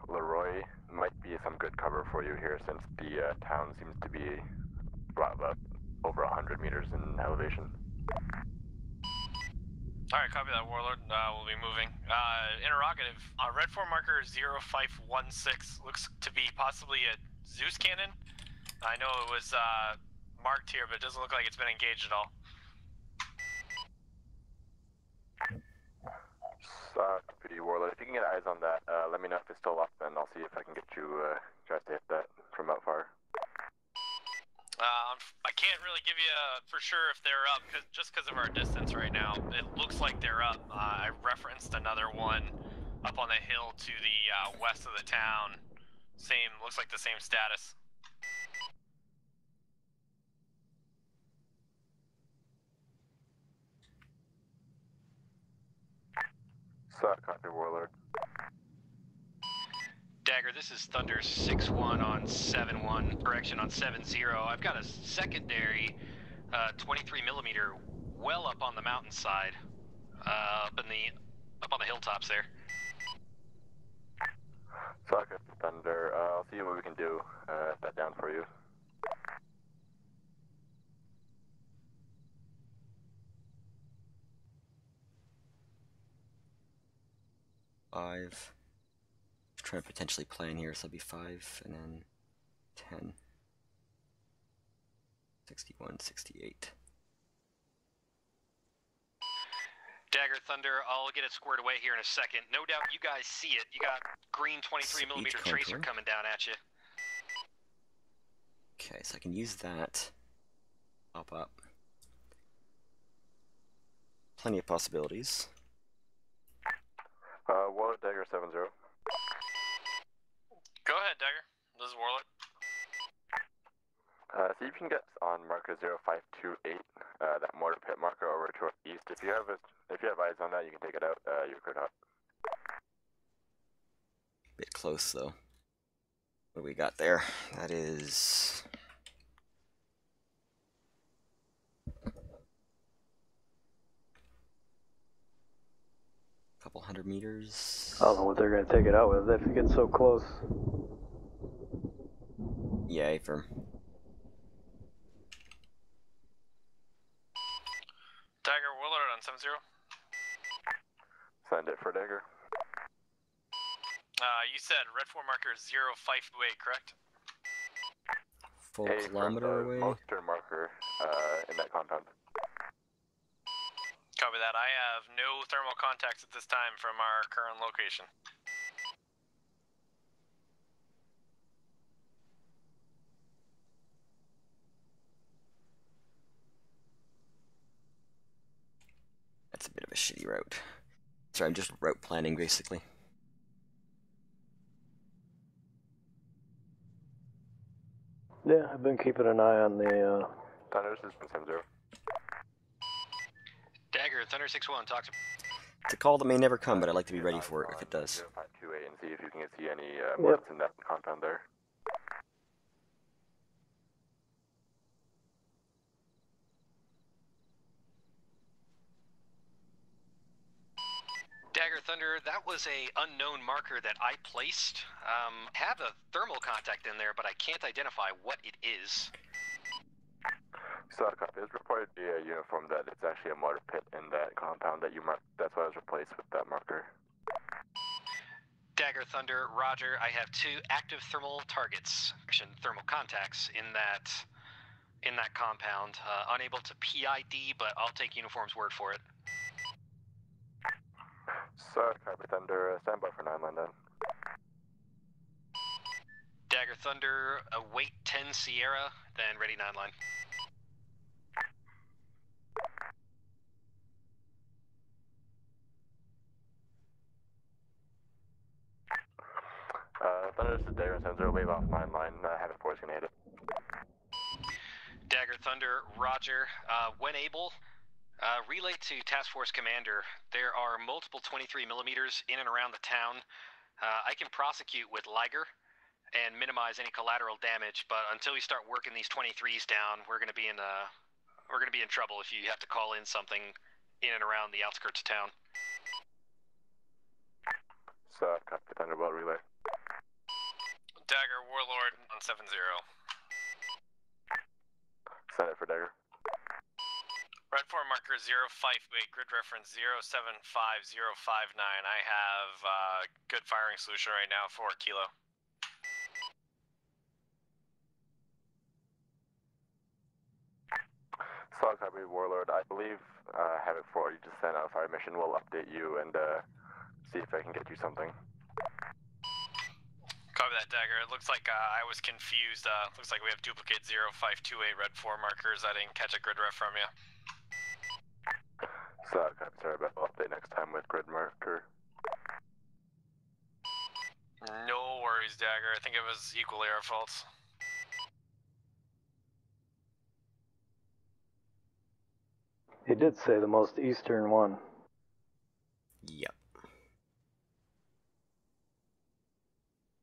Speaker 5: Leroy, might be some good cover for you here since the town seems to be about over 100 meters in elevation.
Speaker 7: Alright, copy that, Warlord. We'll be moving. Interrogative. Red 4 marker 0516 looks to be possibly a Zeus cannon. I know it was marked here, but it doesn't look like it's been engaged at all.
Speaker 5: Copy, Warlord. If you can get eyes on that, let me know if it's still up, and I'll see if I can get you guys to hit that from out far.
Speaker 7: I can't really give you for sure if they're up, just because of our distance right now. It looks like they're up. I referenced another one up on the hill to the west of the town. Looks like the same status.
Speaker 5: Copy, Warlord.
Speaker 4: Dagger, this is Thunder 6-1 on 7-1, correction on 7-0. I've got a secondary 23 millimeter well up on the mountainside, up on the hilltops there.
Speaker 5: Socket Thunder, I'll see what we can do. That down for you.
Speaker 1: Five. Trying to potentially plan here, so that'll be 5 and then 10. 61, 68.
Speaker 4: Dagger Thunder, I'll get it squared away here in a second. No doubt you guys see it. You got green 23 millimeter tracer coming down at you.
Speaker 1: Okay, so I can use that. Pop up. Plenty of possibilities.
Speaker 5: Warlord Dagger 7-0.
Speaker 7: Go ahead, Dagger. This is Warlord.
Speaker 5: See if you can get on marker 0528, that mortar pit marker over to northeast. If you have eyes on that, you can take it out. You're cleared out.
Speaker 1: Bit close though. What do we got there? That is a couple 100 meters.
Speaker 2: I don't know what they're going to take it out with if it gets so close.
Speaker 1: Yeah, affirm.
Speaker 7: Dagger, Warlord on 7-0.
Speaker 5: Send it for Dagger.
Speaker 7: You said red 4 marker 0528, correct?
Speaker 1: Full
Speaker 5: Hey,
Speaker 1: kilometer
Speaker 5: from the
Speaker 1: away.
Speaker 5: most eastern marker in that compound.
Speaker 7: Copy that. I have no thermal contacts at this time from our current location.
Speaker 1: That's a bit of a shitty route. Sorry, I'm just route planning basically.
Speaker 2: Yeah, I've been keeping an eye on the,
Speaker 5: Thunder, this is 7-0.
Speaker 4: Dagger, Thunder 6-1, talk to me.
Speaker 1: It's a call that may never come, but I'd like to be ready for it if it does.
Speaker 5: 0528 and see if you can see any mortars in that compound there.
Speaker 4: Dagger Thunder, that was a unknown marker that I placed. Have a thermal contact in there, but I can't identify what it is.
Speaker 5: So, copy. It's reported via uniform that it's actually a mortar pit in that compound that you marked. That's why it was replaced with that marker.
Speaker 4: Dagger Thunder, Roger. I have 2 active thermal targets, thermal contacts in that compound. Unable to PID, but I'll take uniform's word for it.
Speaker 5: So, copy Thunder. Stand by for 9 line then.
Speaker 4: Dagger Thunder, await 10 Sierra, then ready 9 line.
Speaker 5: Thunder, this is Dagger 7-0. Wave off 9 line. Have it force gonna hit it.
Speaker 4: Dagger Thunder, Roger. When able, relay to Task Force Commander. There are multiple 23 millimeters in and around the town. I can prosecute with Liger and minimize any collateral damage, but until we start working these 23s down, we're going to be in trouble if you have to call in something in and around the outskirts of town.
Speaker 5: So, copy Thunderbolt relay.
Speaker 7: Dagger, Warlord on 7-0.
Speaker 5: Send it for Dagger.
Speaker 7: Red 4 marker 0528, grid reference 075059. I have good firing solution right now for Kilo.
Speaker 5: Solid copy, Warlord. I believe Havoc 4, you just sent out a fire mission. We'll update you and see if I can get you something.
Speaker 7: Copy that, Dagger. It looks like I was confused. Looks like we have duplicate 0528 red 4 markers. I didn't catch a grid ref from you.
Speaker 5: Solid copy, sorry about the update next time with grid marker.
Speaker 7: No worries, Dagger. I think it was equally our fault.
Speaker 2: he did say the most eastern one.
Speaker 1: Yep.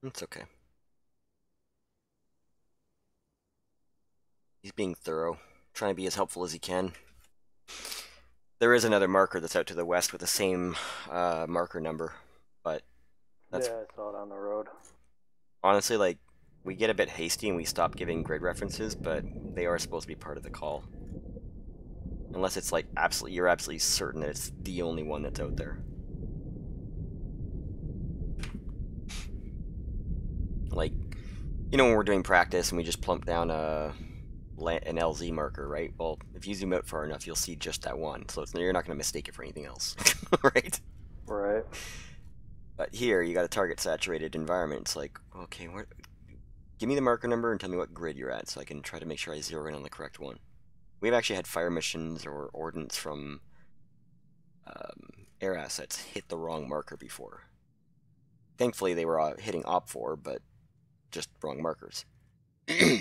Speaker 1: It's okay. He's being thorough, trying to be as helpful as he can. There is another marker that's out to the west with the same marker number, but that's
Speaker 2: Yeah, I saw it on the road.
Speaker 1: honestly, like, we get a bit hasty and we stop giving grid references, but they are supposed to be part of the call. Unless it's like you're absolutely certain that it's the only one that's out there. Like, you know, when we're doing practice and we just plump down an LZ marker, right? Well, if you zoom out far enough, you'll see just that one, so you're not going to mistake it for anything else, right?
Speaker 2: Right.
Speaker 1: But here, you got a target saturated environment. It's like, okay, give me the marker number and tell me what grid you're at, so I can try to make sure I zero in on the correct one. We've actually had fire missions or ordnance from air assets hit the wrong marker before. Thankfully, they were hitting OP4, but just wrong markers.
Speaker 2: Yeah,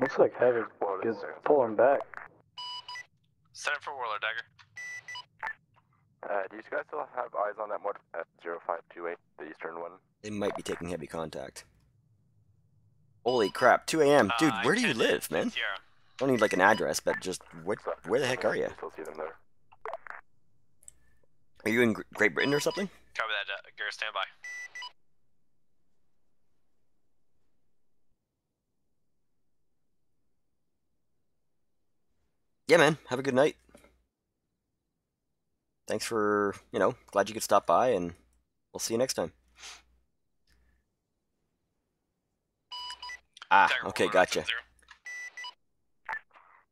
Speaker 2: looks like Havoc is pulling back.
Speaker 7: Set it for Warlord Dagger.
Speaker 5: Do you guys still have eyes on that mod at 0528, the eastern one?
Speaker 1: They might be taking heavy contact. Holy crap, 2 a.m. Dude, where do you live, man?
Speaker 7: Sierra.
Speaker 1: I don't need like an address, but just where the heck are you?
Speaker 5: Still see them there.
Speaker 1: Are you in Great Britain or something?
Speaker 7: Copy that, Garrett, stand by.
Speaker 1: Yeah, man. Have a good night. Thanks for, glad you could stop by, and we'll see you next time. Ah,
Speaker 7: Dagger
Speaker 1: okay,
Speaker 7: Warlord,
Speaker 1: gotcha.
Speaker 7: 0.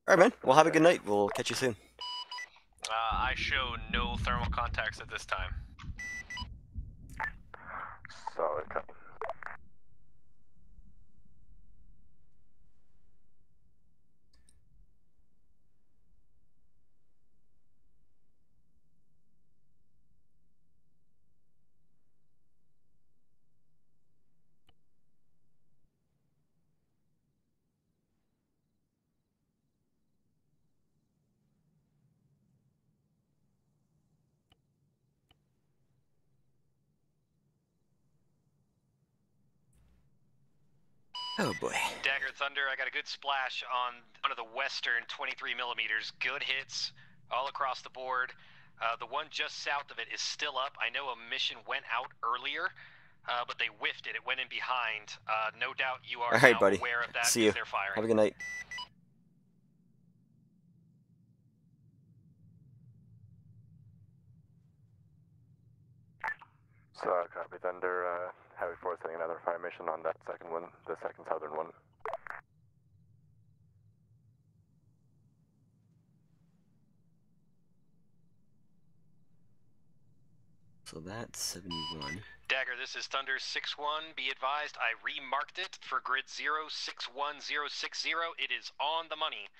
Speaker 1: Alright, man. Well, have a good night. We'll catch you soon.
Speaker 7: I show no thermal contacts at this time.
Speaker 5: Solid copy.
Speaker 1: Oh, boy.
Speaker 4: Dagger Thunder, I got a good splash on one of the western 23 millimeters. Good hits all across the board. The one just south of it is still up. I know a mission went out earlier, but they whiffed it. It went in behind. No doubt you are now
Speaker 1: buddy.
Speaker 4: aware of that
Speaker 1: See you.
Speaker 4: because they're firing.
Speaker 1: Have a good night.
Speaker 5: So, copy Thunder, Heavy Force sending another fire mission on that second one, the second southern one.
Speaker 1: So that's 71.
Speaker 4: Dagger, this is Thunder 6-1. Be advised, I remarked it for grid 061060. It is on the money.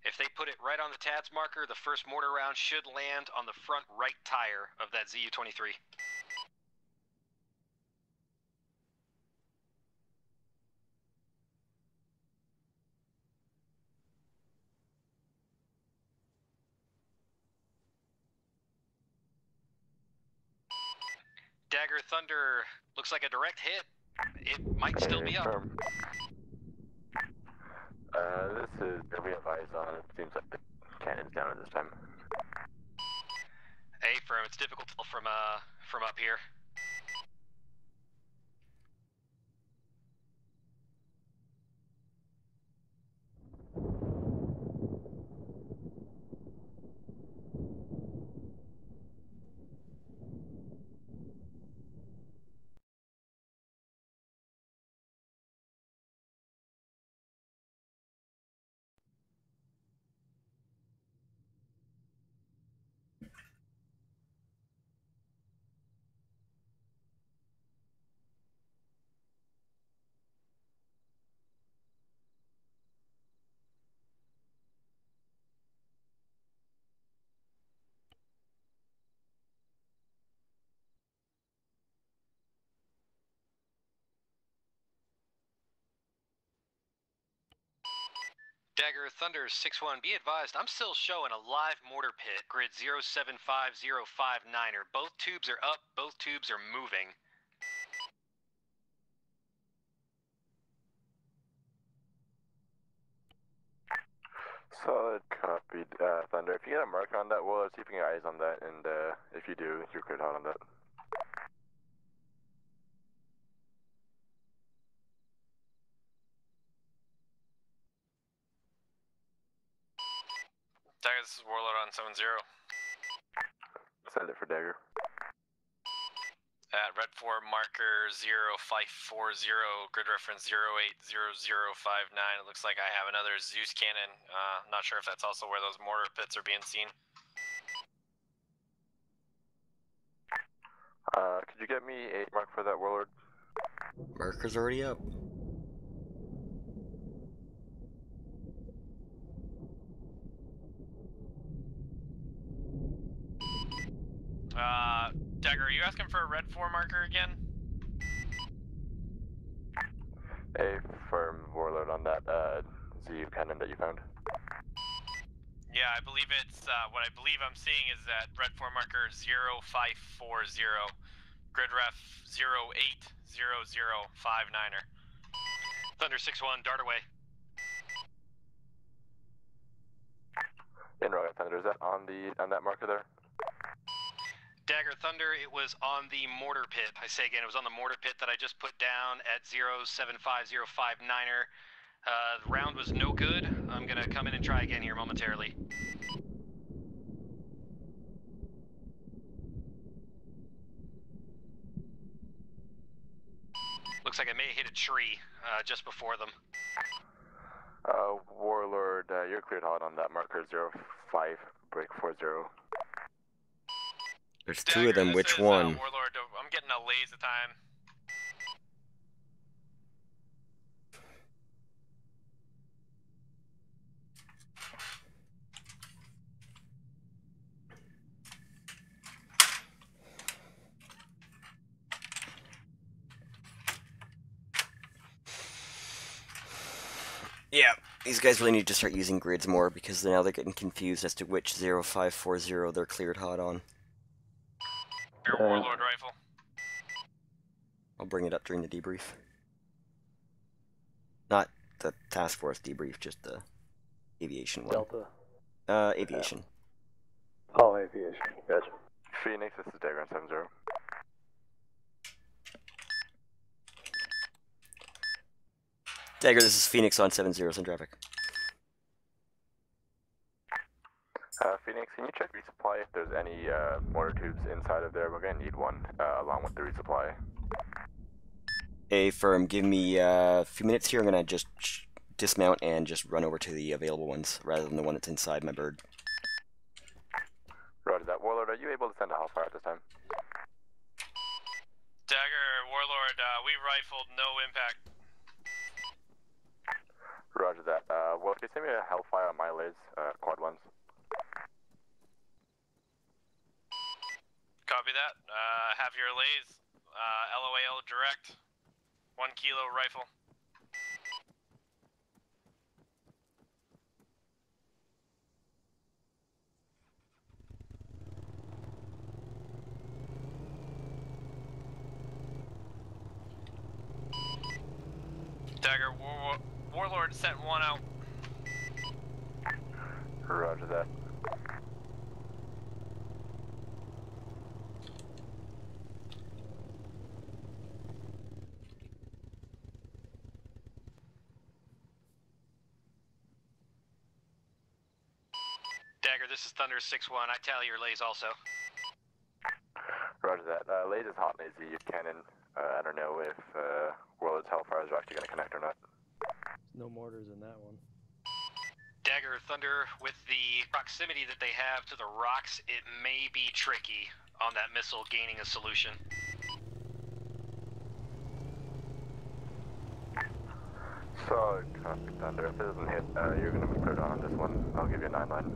Speaker 4: If they put it right on the TADS marker, the first mortar round should land on the front right tire of that ZU-23. Dagger Thunder looks like a direct hit. It might still be up.
Speaker 5: This is be advised on. It seems like the cannon's down at this time.
Speaker 4: Hey, firm, it's difficult to tell from up here. Dagger Thunder 6-1, be advised, I'm still showing a live mortar pit, grid 075059er. Both tubes are up, both tubes are moving.
Speaker 5: Solid copy, Thunder. If you get a marker on that wall, keeping your eyes on that, and if you do, you're cleared hot on that.
Speaker 7: Dagger, this is Warlord on 7-0.
Speaker 5: Send it for Dagger.
Speaker 7: At Red 4, marker 0540, grid reference 080059. It looks like I have another Zeus cannon. Not sure if that's also where those mortar pits are being seen.
Speaker 5: Could you get me a mark for that Warlord?
Speaker 1: Marker's already up.
Speaker 7: Dagger, are you asking for a Red 4 marker again?
Speaker 5: A firm Warlord on that ZU cannon that you found.
Speaker 7: Yeah, I believe it's, what I believe I'm seeing is that Red 4 marker 0540, grid ref 080059er.
Speaker 4: Thunder 6-1, dart away.
Speaker 5: In Rocket Thunder, is that on that marker there?
Speaker 4: Dagger Thunder, it was on the mortar pit. I say again, it was on the mortar pit that I just put down at 075059er. The round was no good. I'm gonna come in and try again here momentarily. Looks like I may have hit a tree just before them.
Speaker 5: Warlord, you're cleared hot on that marker 0540.
Speaker 1: There's two of them, which one?
Speaker 7: Warlord, I'm getting a laser time.
Speaker 1: Yeah, these guys really need to start using grids more because now they're getting confused as to which 0540 they're cleared hot on.
Speaker 7: Your Warlord rifle.
Speaker 1: I'll bring it up during the debrief. Not the task force debrief, just the aviation one.
Speaker 2: Delta.
Speaker 1: Aviation.
Speaker 2: Oh, aviation. Gotcha.
Speaker 5: Phoenix, this is Dagger on 70.
Speaker 1: Dagger, this is Phoenix on 70, send traffic.
Speaker 5: Phoenix, can you check resupply if there's any mortar tubes inside of there? We're gonna need one along with the resupply.
Speaker 1: A firm, give me a few minutes here. I'm gonna just dismount and just run over to the available ones rather than the one that's inside my bird.
Speaker 5: Roger that. Warlord, are you able to send a Hellfire at this time?
Speaker 7: Dagger, Warlord, we rifled, no impact.
Speaker 5: Roger that. Well, can you send me a Hellfire on my lays, quad ones?
Speaker 7: Copy that. Have your lays, LOAL direct. 1 kilo rifle. Dagger, Warlord sent one out.
Speaker 5: Roger that.
Speaker 4: Dagger, this is Thunder 6-1. I tally your lays also.
Speaker 5: Roger that. Lays is hot and you cannon. I don't know if Warlord's Hellfires are actually going to connect or not.
Speaker 2: No mortars in that one.
Speaker 4: Dagger, Thunder, with the proximity that they have to the rocks, it may be tricky on that missile gaining a solution.
Speaker 5: So, copy Thunder. If it doesn't hit, you're going to be cleared on this one. I'll give you a 9-line.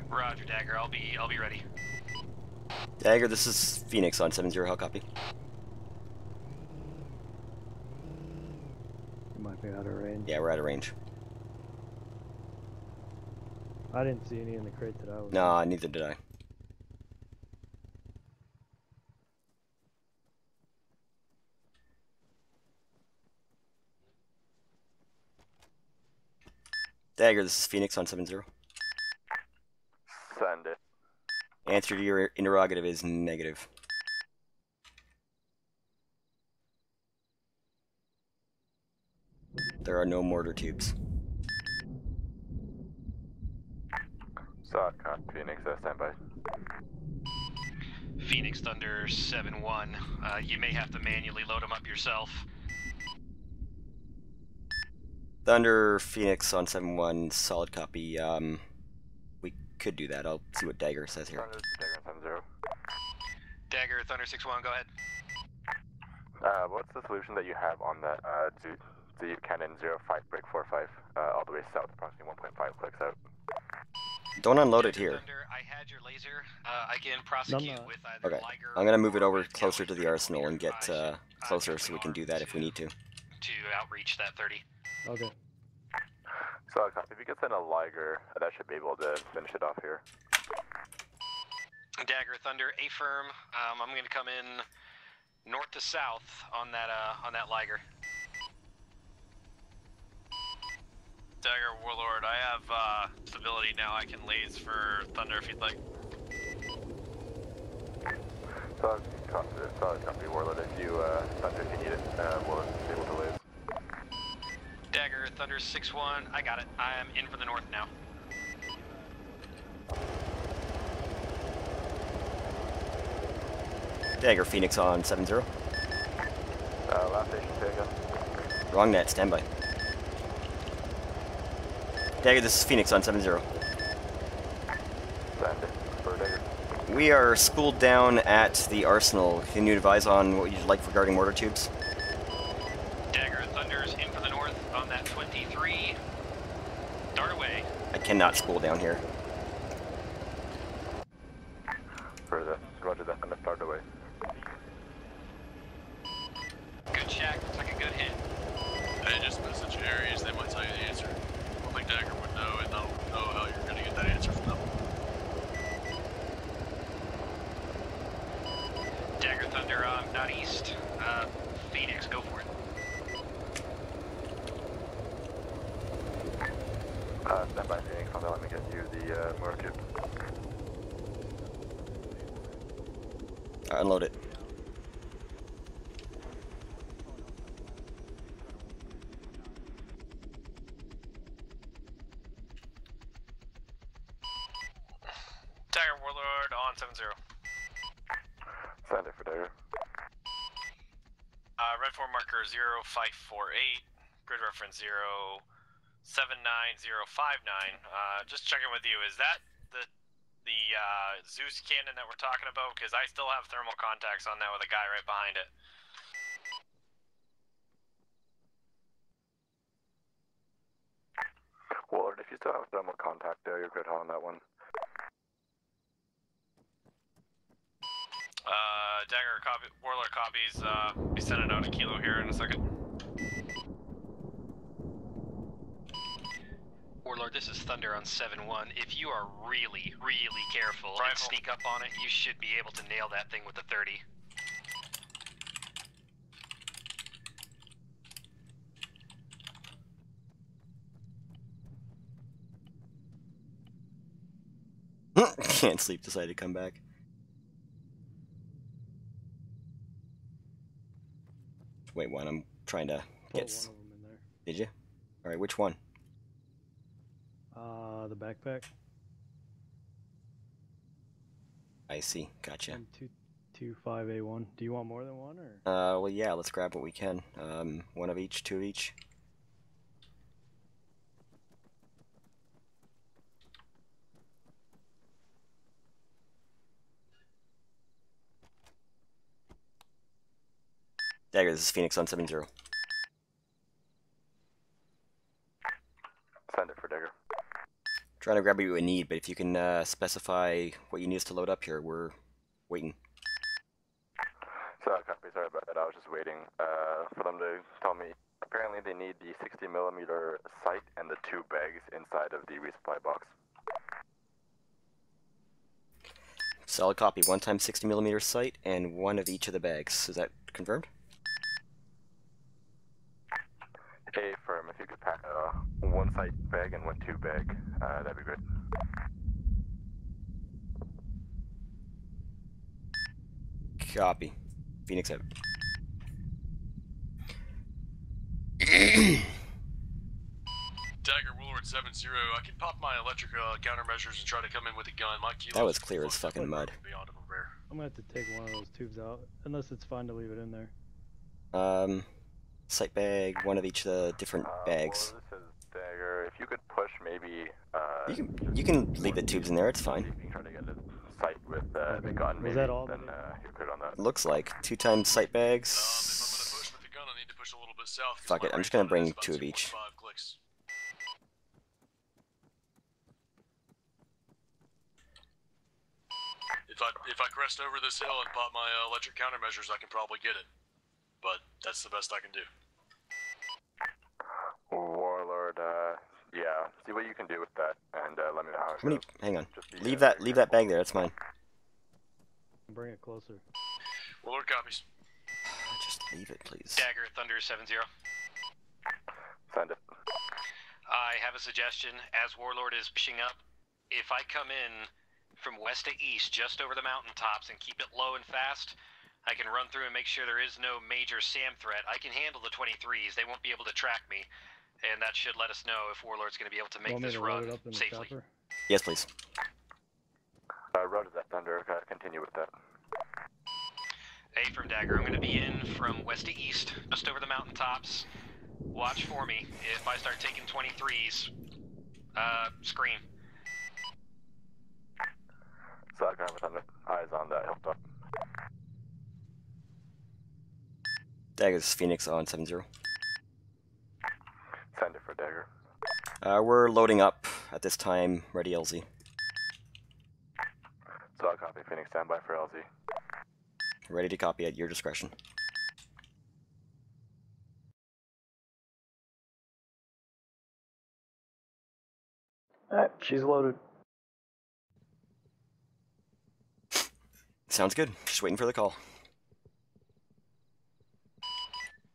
Speaker 4: Roger, Dagger. I'll be ready.
Speaker 1: Dagger, this is Phoenix on 70, how copy?
Speaker 2: You might be out of range.
Speaker 1: Yeah, we're out of range.
Speaker 2: I didn't see any in the crate that I was.
Speaker 1: Nah, neither did I. Dagger, this is Phoenix on 7-0.
Speaker 5: Send it.
Speaker 1: Answer to your interrogative is negative. There are no mortar tubes.
Speaker 5: Solid copy, Phoenix, stand by.
Speaker 4: Phoenix Thunder 7-1. You may have to manually load them up yourself.
Speaker 1: Thunder, Phoenix on 7-1, solid copy. We could do that. I'll see what Dagger says here.
Speaker 5: Thunder, Dagger on 7-0.
Speaker 4: Dagger Thunder 6-1, go ahead.
Speaker 5: What's the solution that you have on that the Cannon 05 break 45 all the way south, approximately 1.5 clicks out?
Speaker 1: Don't unload it
Speaker 4: Dagger
Speaker 1: here.
Speaker 4: Thunder, I had your laser. I can prosecute with either
Speaker 1: Okay,
Speaker 4: Liger
Speaker 1: I'm gonna move it
Speaker 4: or
Speaker 1: over
Speaker 4: with
Speaker 1: closer to the
Speaker 4: 30
Speaker 1: arsenal and get
Speaker 4: millimeter.
Speaker 1: closer so we can do that if we need to.
Speaker 4: To outreach that 30.
Speaker 2: Okay.
Speaker 5: Solid copy. If you could send a Liger, that should be able to finish it off here.
Speaker 4: Dagger Thunder, A-firm. I'm going to come in north to south on that Liger.
Speaker 7: Dagger Warlord, I have ability now. I can laze for Thunder if you'd like.
Speaker 5: Solid copy, Warlord. If you Thunder, if you need it, Warlord is able to laze.
Speaker 4: Dagger Thunder 6-1. I got it. I am in for the north now.
Speaker 1: Dagger, Phoenix on 7-0.
Speaker 5: Last station, Dagger.
Speaker 1: Wrong net, standby. Dagger, this is Phoenix on 7-0.
Speaker 5: Send it for Dagger.
Speaker 1: We are schooled down at the arsenal. Can you advise on what you'd like regarding mortar tubes?
Speaker 4: Dagger Thunder's in for the north on that 23. Dart away.
Speaker 1: I cannot school down here.
Speaker 5: For the Roger that, and start away.
Speaker 4: Good check. Looks like a good hit.
Speaker 3: I just message Aries, they might tell you the answer. I don't think Dagger would know, and they'll know how you're gonna get that answer from them.
Speaker 4: Dagger Thunder not east. Phoenix, go for it.
Speaker 5: Stand by, Phoenix. Let me get you the mortar tube.
Speaker 1: Unload it.
Speaker 7: Dagger Warlord on 7-0.
Speaker 5: Send it for Dagger.
Speaker 7: Red 4 marker 0548, grid reference 079059. Just checking with you, is that the Zeus cannon that we're talking about? Because I still have thermal contacts on that with a guy right behind it.
Speaker 5: Warlord, if you still have thermal contact there, you're good on that one.
Speaker 7: Dagger copy, Warlord copies, be sending out a kilo here in a second.
Speaker 4: Warlord, this is Thunder on 7-1. If you are really, really careful and sneak up on it, you should be able to nail that thing with the 30.
Speaker 1: Can't sleep, decided to come back. Wait, one, I'm trying to get...
Speaker 2: Put one of them in there.
Speaker 1: Did you? Alright, which one?
Speaker 2: The backpack.
Speaker 1: I see, gotcha.
Speaker 2: 225A1. Do you want more than one, or?
Speaker 1: Well, yeah, let's grab what we can. One of each, two of each. Dagger, this is Phoenix on 7-0.
Speaker 5: Send it for Dagger.
Speaker 1: Trying to grab what you need, but if you can specify what you need us to load up here, we're waiting.
Speaker 5: So, copy, sorry about that. I was just waiting for them to tell me. Apparently they need the 60mm sight and the 2 bags inside of the resupply box.
Speaker 1: Solid copy. 1 times 60mm sight and 1 of each of the bags. Is that confirmed?
Speaker 5: A firm, if you could pack one site bag and one tube bag, that'd be great.
Speaker 1: Copy. Phoenix out.
Speaker 3: Dagger, Warlord 7-0. I can pop my electric countermeasures and try to come in with a gun. My kilos
Speaker 1: That was clear as fucking mud.
Speaker 3: beyond repair.
Speaker 2: I'm gonna have to take one of those tubes out, unless it's fine to leave it in there.
Speaker 1: Sight bag, one of each of the different bags.
Speaker 5: Well, this is Dagger. If you could push maybe.
Speaker 1: You can leave the tubes in there. It's fine.
Speaker 5: If you can try to get a sight with the gun,
Speaker 2: Was
Speaker 5: maybe,
Speaker 2: that all?
Speaker 5: then you're good on that.
Speaker 1: Looks like 2 times sight bags.
Speaker 3: If I'm gonna push with the gun, I need to push a little bit south. 'Cause
Speaker 1: Fuck
Speaker 3: my
Speaker 1: it, I'm just
Speaker 3: range
Speaker 1: gonna
Speaker 3: on it
Speaker 1: bring
Speaker 3: is about
Speaker 1: 2 of each.
Speaker 3: 2.5 clicks. If I crest over this hill and pop my electric countermeasures, I can probably get it. But that's the best I can do.
Speaker 5: Warlord, yeah, see what you can do with that, and let me know how it
Speaker 1: How many?
Speaker 5: goes.
Speaker 1: Hang on.
Speaker 5: Just be,
Speaker 1: Leave
Speaker 5: very
Speaker 1: that bag
Speaker 5: careful.
Speaker 1: there. That's mine.
Speaker 2: Bring it closer.
Speaker 3: Warlord copies.
Speaker 1: Just leave it, please.
Speaker 4: Dagger, Thunder 7-0.
Speaker 5: Send it.
Speaker 4: I have a suggestion. As Warlord is pushing up, if I come in from west to east, just over the mountaintops, and keep it low and fast, I can run through and make sure there is no major SAM threat. I can handle the 23s. They won't be able to track me, and that should let us know if Warlord's going to be able to make
Speaker 2: Want me
Speaker 4: this
Speaker 2: to load
Speaker 4: run
Speaker 2: it up in the
Speaker 4: safely.
Speaker 2: chopper?
Speaker 1: Yes, please.
Speaker 5: Road to that Thunder, continue with that.
Speaker 4: A from Dagger, I'm going to be in from west to east, just over the mountaintops. Watch for me. If I start taking 23s, scream.
Speaker 5: So I have Thunder. Eyes on that hilltop.
Speaker 1: Dagger's Phoenix on 7-0.
Speaker 5: Send it for Dagger.
Speaker 1: We're loading up at this time. Ready, LZ.
Speaker 5: So I'll copy Phoenix, standby for LZ.
Speaker 1: Ready to copy at your discretion.
Speaker 2: Alright, she's loaded.
Speaker 1: Sounds good. Just waiting for the call.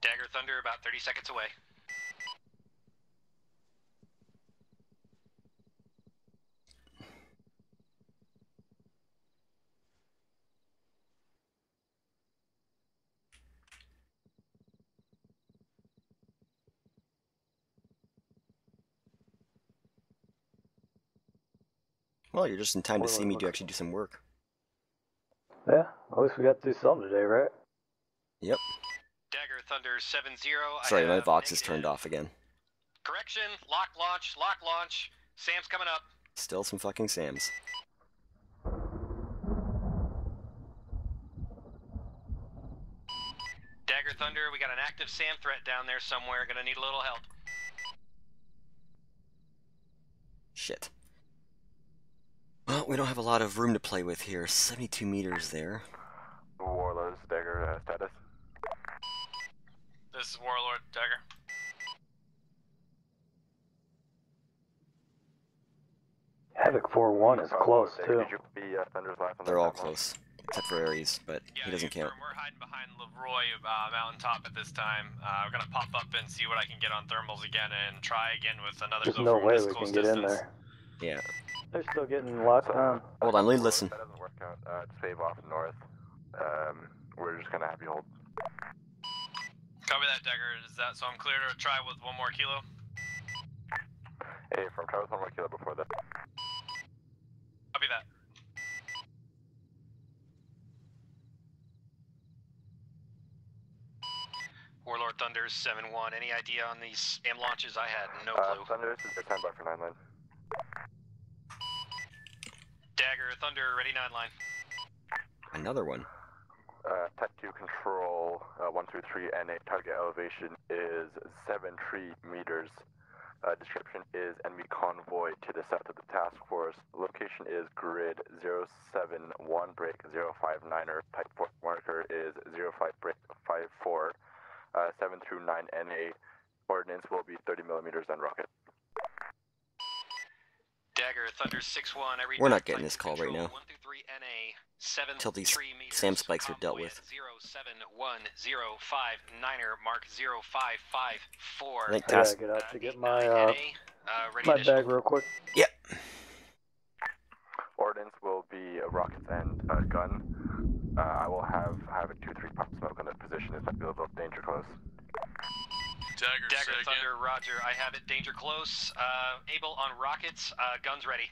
Speaker 4: Dagger Thunder, about 30 seconds away.
Speaker 1: Well, you're just in time to see me
Speaker 2: Warlord,
Speaker 1: actually do some work.
Speaker 2: Yeah, at least we got to do something today, right?
Speaker 1: Yep.
Speaker 4: Dagger Thunder 7-0.
Speaker 1: Sorry,
Speaker 4: I
Speaker 1: my
Speaker 4: have
Speaker 1: Vox is
Speaker 4: negative.
Speaker 1: turned off again.
Speaker 4: Correction, lock launch. Sam's coming up.
Speaker 1: Still some fucking Sams.
Speaker 4: Dagger Thunder, we got an active SAM threat down there somewhere. Gonna need a little help.
Speaker 1: Shit. Well, we don't have a lot of room to play with here. 72 meters there.
Speaker 5: Warlord, Dagger, status.
Speaker 7: This is Warlord, Dagger.
Speaker 2: Havoc 4-1 is close, too.
Speaker 5: Did you be Thunder's last on
Speaker 1: They're all
Speaker 5: that map?
Speaker 1: close. Except for Ares, but he doesn't count.
Speaker 7: We're hiding behind Leroy Mountaintop at this time. We're gonna pop up and see what I can get on thermals again, and try again with another.
Speaker 2: There's
Speaker 7: go
Speaker 2: no
Speaker 7: from
Speaker 2: way
Speaker 7: this
Speaker 2: we
Speaker 7: close
Speaker 2: can get in
Speaker 7: distance.
Speaker 2: there.
Speaker 1: Yeah.
Speaker 2: They're still getting locked down.
Speaker 1: Hold on, let me listen.
Speaker 5: If that doesn't work out, just wave off north. We're just gonna have you hold.
Speaker 7: Copy that, Dagger. Is that so? I'm clear to try with one more kilo.
Speaker 5: Hey, from Travis, 1 more kilo before that.
Speaker 7: Copy that.
Speaker 4: Warlord Thunder 7-1. Any idea on these SAM launches? I had no clue.
Speaker 5: Thunder, this is their standby for 9 line.
Speaker 4: Dagger Thunder, ready 9 line.
Speaker 1: Another one.
Speaker 5: Tech 2 control, 123 NA, target elevation is 73 meters. Description is enemy convoy to the south of the task force. Location is grid 071 break 059er. Type port marker is 05 break 54. 7 through 9 NA. Ordnance will be 30 millimeters and rocket.
Speaker 4: Dagger Thunder 6-1.
Speaker 1: We're not getting this call right now.
Speaker 4: 1 through 3 NA. 7
Speaker 1: Till these
Speaker 4: 3 meters.
Speaker 1: SAM spikes are dealt with.
Speaker 4: Convoy at 7105-9er, mark 0554.
Speaker 1: I think
Speaker 2: I gotta
Speaker 1: task.
Speaker 2: get out to get
Speaker 4: 89
Speaker 2: my
Speaker 4: ready
Speaker 2: my
Speaker 4: additional.
Speaker 2: bag real quick.
Speaker 1: Yep.
Speaker 5: Ordnance will be rockets and a gun. I will have a 2-3 pop smoke on that position if I feel a little danger close.
Speaker 3: Dagger, say again.
Speaker 4: Thunder, Roger. I have it. Danger close. Able on rockets. Guns ready.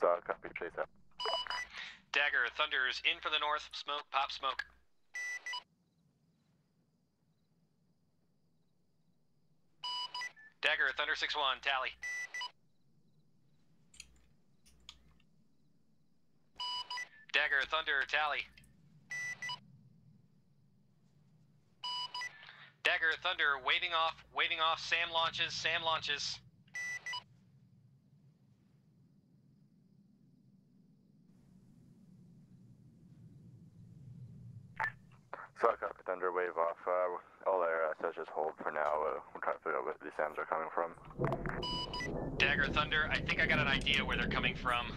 Speaker 5: So copy, chase up.
Speaker 4: Dagger, Thunder's in for the north. Smoke, pop smoke. Dagger, Thunder 6-1, tally. Dagger, Thunder, tally. Dagger, Thunder, waving off, SAM launches, SAM launches.
Speaker 5: So copy, Thunder, wave off. All air says just hold for now. We're trying to figure out where these SAMs are coming from.
Speaker 4: Dagger, Thunder, I think I got an idea where they're coming from.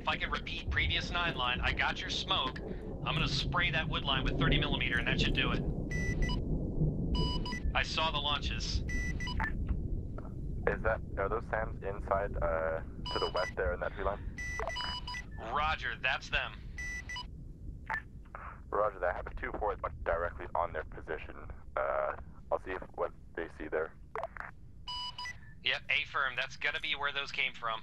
Speaker 4: If I can repeat previous 9 line, I got your smoke. I'm gonna spray that wood line with 30mm and that should do it. I saw the launches.
Speaker 5: Are those SAMs inside, to the west there in that tree line?
Speaker 4: Roger, that's them.
Speaker 5: Roger that. I have a 2-4 directly on their position. I'll see what they see there.
Speaker 4: Yep, A-firm, that's gotta be where those came from.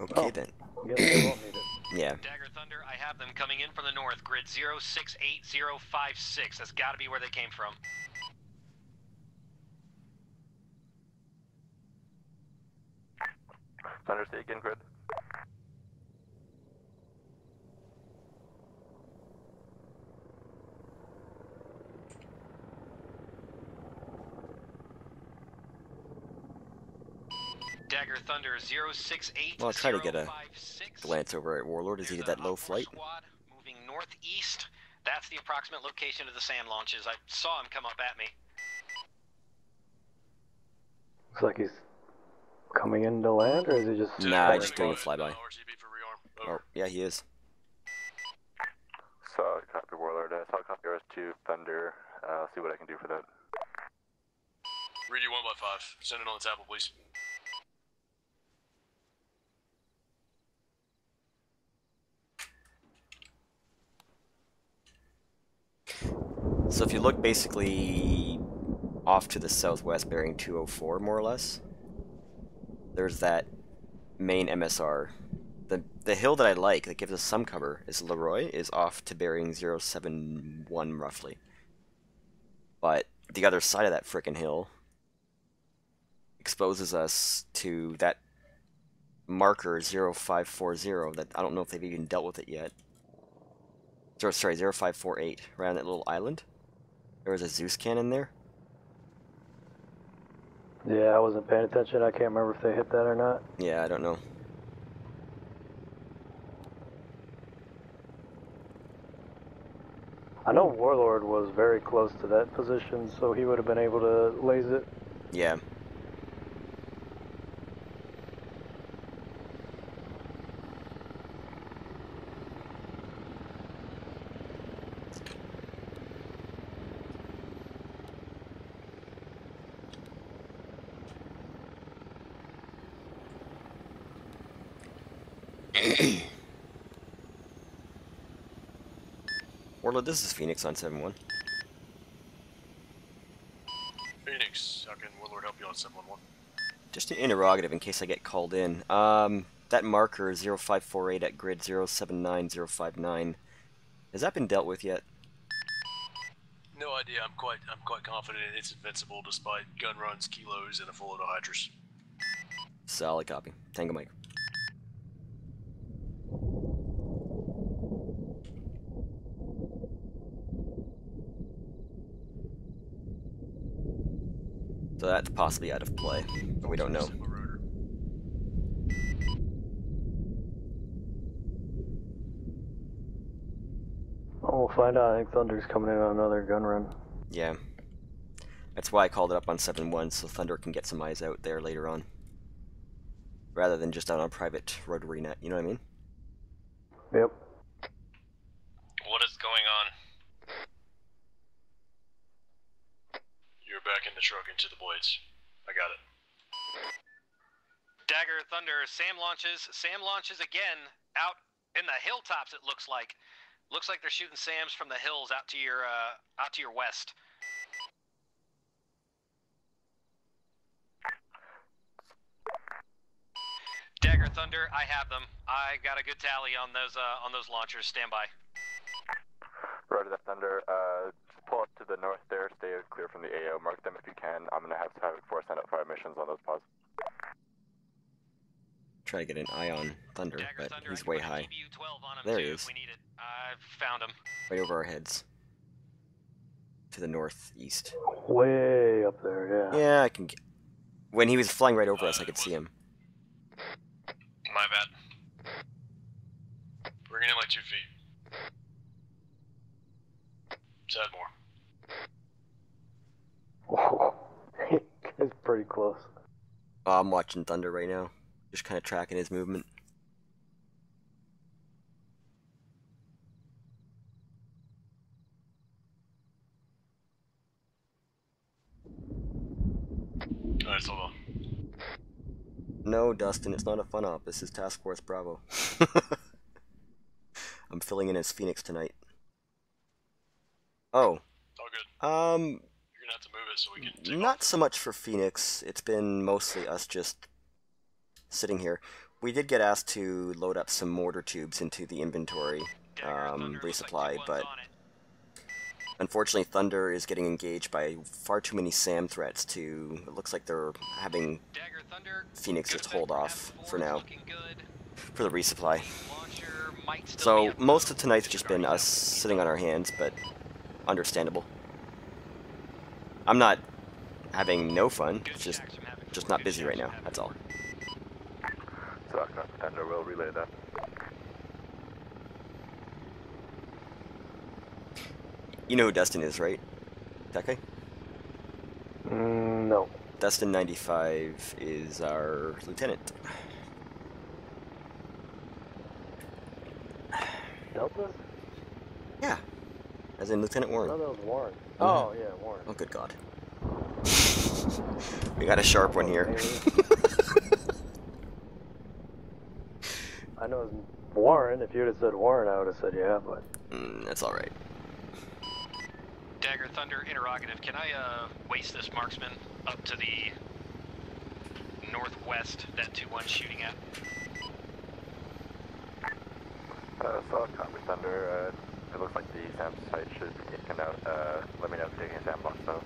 Speaker 1: Okay then.
Speaker 2: Guess they won't need it.
Speaker 1: Yeah.
Speaker 4: Dagger Thunder, I have them coming in from the north, grid 068056. That's gotta be where they came from.
Speaker 5: Thunder, say again, grid.
Speaker 4: Dagger Thunder 068.
Speaker 1: Well, I'll try to get a glance over at Warlord as he did that low flight.
Speaker 4: Squad moving northeast. That's the approximate location of the SAM launches. I saw him come up at me.
Speaker 2: Looks like he's coming into land, or is he just...
Speaker 1: Nah, just doing a flyby.
Speaker 3: RTB for rearm.
Speaker 1: Oh,
Speaker 3: Over.
Speaker 1: yeah, he is.
Speaker 5: So copy, Warlord. So copy yours to Thunder. I'll see what I can do for that.
Speaker 3: Read you 1x5. Send it on the table, please.
Speaker 1: So if you look basically off to the southwest, bearing 204 more or less, there's that main MSR. The hill that I like that gives us some cover is Leroy, is off to bearing 071 roughly. But the other side of that frickin' hill exposes us to that marker 0540 that I don't know if they've even dealt with it yet. Sorry, 0548, around that little island. There was a Zeus cannon there.
Speaker 2: Yeah, I wasn't paying attention. I can't remember if they hit that or not.
Speaker 1: Yeah, I don't know.
Speaker 2: I know Warlord was very close to that position, so he would have been able to laze it.
Speaker 1: Yeah. Warlord, this is Phoenix on 7-1.
Speaker 3: Phoenix, how can Warlord help you on 711?
Speaker 1: Just an interrogative in case I get called in. That marker 0548 at grid 079059. Has that been dealt with yet?
Speaker 3: No idea. I'm quite confident it's invincible despite gun runs, kilos, and a full load of hydras.
Speaker 1: Solid copy. Tango Mike. So that's possibly out of play, but we don't know.
Speaker 2: Oh, we'll find out. I think Thunder's coming in on another gun run.
Speaker 1: Yeah. That's why I called it up on 7-1, so Thunder can get some eyes out there later on. Rather than just out on private rotary net, you know what I mean?
Speaker 2: Yep.
Speaker 3: What is going on? You're back in the truck into the blades. I got it.
Speaker 4: Dagger, Thunder, Sam launches. Sam launches again out in the hilltops. It looks like. Looks like they're shooting Sams from the hills out to your west. Dagger, Thunder, I have them. I got a good tally on those launchers. Stand by.
Speaker 5: Roger that, Thunder. Just pull up to the north there. Stay clear from the AO. Mark them if you can. I'm gonna have Havoc Force send out fire missions on those pods.
Speaker 1: Try to get an eye on Thunder,
Speaker 4: Dagger,
Speaker 1: but
Speaker 4: Thunder,
Speaker 1: he's way high.
Speaker 4: on him
Speaker 1: There
Speaker 4: too,
Speaker 1: he is.
Speaker 4: If we need it. I found him.
Speaker 1: Right over our heads. To the northeast.
Speaker 2: Way up there, yeah.
Speaker 1: Yeah, I can get... When he was flying right over us, I could see him.
Speaker 3: My bad. Bring it in like 2 feet. Sad more.
Speaker 2: Whoa. It's pretty close.
Speaker 1: Oh, I'm watching Thunder right now. Just kind of tracking his movement.
Speaker 3: Alright, hold on.
Speaker 1: No, Dustin, it's not a fun op. This is Task Force Bravo. I'm filling in as Phoenix tonight. Oh.
Speaker 3: All good.
Speaker 1: Um,
Speaker 3: You're gonna have to move it so we can take
Speaker 1: not
Speaker 3: off.
Speaker 1: so much for Phoenix. It's been mostly us just sitting here. We did get asked to load up some mortar tubes into the inventory, resupply, but unfortunately Thunder is getting engaged by far too many SAM threats to... It looks like they're having
Speaker 4: Dagger, Thunder,
Speaker 1: Phoenix just hold off for now,
Speaker 4: looking good.
Speaker 1: for the resupply.
Speaker 4: Launcher might still
Speaker 1: So
Speaker 4: be up.
Speaker 1: most of tonight's just been us sitting on our hands, but understandable. I'm not having no fun, it's just not busy right now, that's all.
Speaker 5: So, Thunder will relay that.
Speaker 1: You know who Dustin is, right? That guy?
Speaker 2: No.
Speaker 1: Dustin 95 is our lieutenant.
Speaker 2: Delta?
Speaker 1: Yeah. As in Lieutenant
Speaker 2: I
Speaker 1: Warren.
Speaker 2: thought that was Warren.
Speaker 1: Mhm.
Speaker 2: Oh, yeah, Warren.
Speaker 1: Oh, good God. We got a sharp one here.
Speaker 2: I know it's Warren. If you'd have said Warren, I would have said yeah, but...
Speaker 1: That's alright.
Speaker 4: Dagger, Thunder, interrogative. Can I waste this marksman up to the northwest that 2-1's shooting at?
Speaker 5: So, copy, Thunder. It looks like the SAM site should be taken out. Let me know if you're taking a SAM box, though.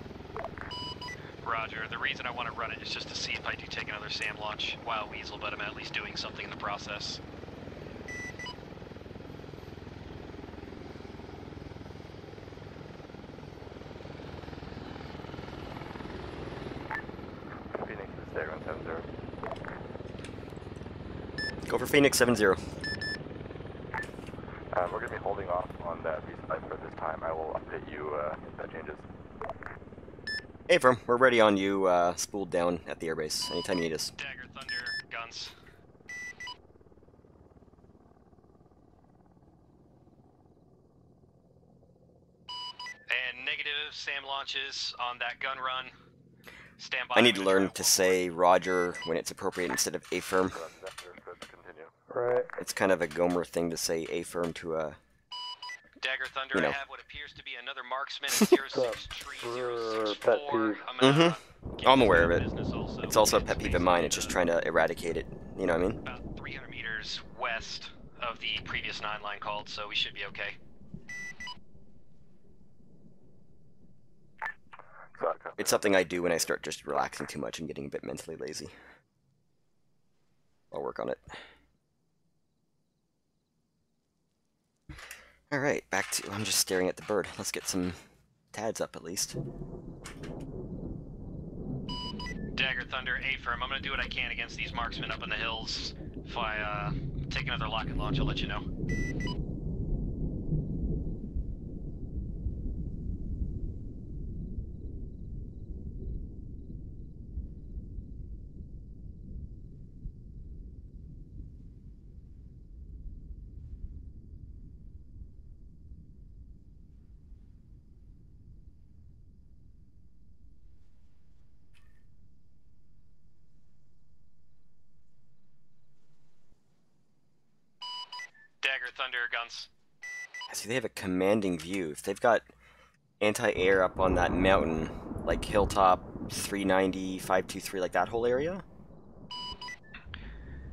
Speaker 4: Roger. The reason I want to run it is just to see if I do take another SAM launch while Weasel, but I'm at least doing something in the process.
Speaker 5: Phoenix is there on 7-0.
Speaker 1: Go for Phoenix 7-0.
Speaker 5: We're going to be holding off on that resupply for this time. I will update you if that changes.
Speaker 1: Hey, Firm, we're ready on you, spooled down at the airbase. Anytime you need us.
Speaker 4: Dagger, Thunder, guns. And negative SAM launches on that gun run. Stand by.
Speaker 1: I need to learn to say Roger when it's appropriate instead of A-Firm.
Speaker 5: Continue.
Speaker 2: Right.
Speaker 1: It's kind of a Gomer thing to say A-Firm to a...
Speaker 4: Dagger, Thunder,
Speaker 1: You know.
Speaker 4: I have what appears to be another marksman at 063064.
Speaker 2: Pet peeve.
Speaker 4: I'm gonna get
Speaker 1: I'm
Speaker 4: this
Speaker 1: aware of
Speaker 4: in
Speaker 1: it.
Speaker 4: business also.
Speaker 1: It's also a
Speaker 4: It's
Speaker 1: pet peeve of mine, it's
Speaker 4: basically
Speaker 1: just trying to eradicate it. You know what I mean?
Speaker 4: about 300 meters west of the previous 9 line called, so we should be okay.
Speaker 1: It's something I do when I start just relaxing too much and getting a bit mentally lazy. I'll work on it. Alright, back to... I'm just staring at the bird. Let's get some TADs up at least.
Speaker 4: Dagger, Thunder, A-Firm, I'm gonna do what I can against these marksmen up in the hills. If I take another lock and launch, I'll let you know. Thunder, guns.
Speaker 1: See, they have a commanding view. If they've got anti-air up on that mountain, like Hilltop, 390, 523, like that whole area,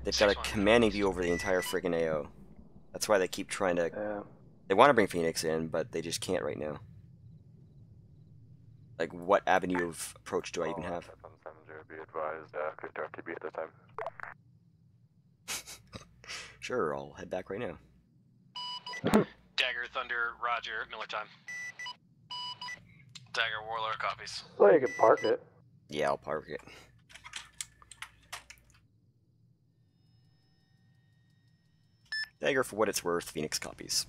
Speaker 1: they've got a commanding view over the entire friggin' AO. That's why they keep trying to...
Speaker 2: Yeah.
Speaker 1: They want to bring Phoenix in, but they just can't right now. Like, what avenue of approach do I even have?
Speaker 5: Be advised, clear to RTB at this time.
Speaker 1: Sure, I'll head back right now.
Speaker 4: Dagger, Thunder, Roger, Miller time.
Speaker 3: Dagger, Warlord copies.
Speaker 2: So you can park it.
Speaker 1: Yeah, I'll park it. Dagger, for what it's worth, Phoenix copies.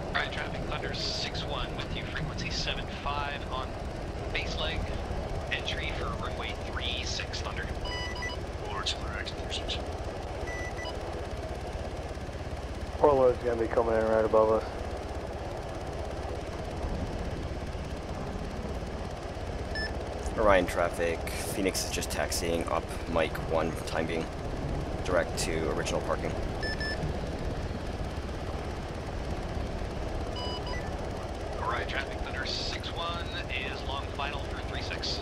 Speaker 4: Alright, traffic, Thunder 6-1 with you, frequency 7-5 on base leg. Entry for runway 36, Thunder.
Speaker 3: Warlord's clear active usage.
Speaker 2: Warlord's gonna be coming in right above us.
Speaker 1: Orion traffic, Phoenix is just taxiing up Mike 1 for time being, direct to original parking.
Speaker 4: Alright, traffic, Thunder 6-1 is long final for 36.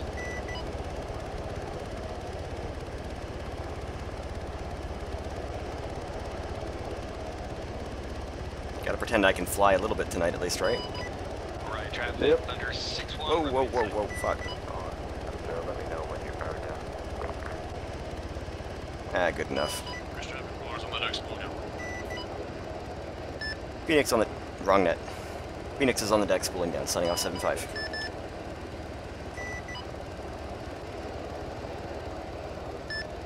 Speaker 1: Gotta pretend I can fly a little bit tonight at least, right?
Speaker 4: Alright, traffic,
Speaker 2: Yep.
Speaker 4: Thunder 6-1.
Speaker 1: Whoa, whoa, whoa, whoa, fuck.
Speaker 5: Let me know when you're powered down.
Speaker 1: Ah, good enough.
Speaker 3: Bridge traffic, Warlord's on the deck, spool down.
Speaker 1: Phoenix on the... wrong net. Phoenix is on the deck, spooling down, signing off 7-5.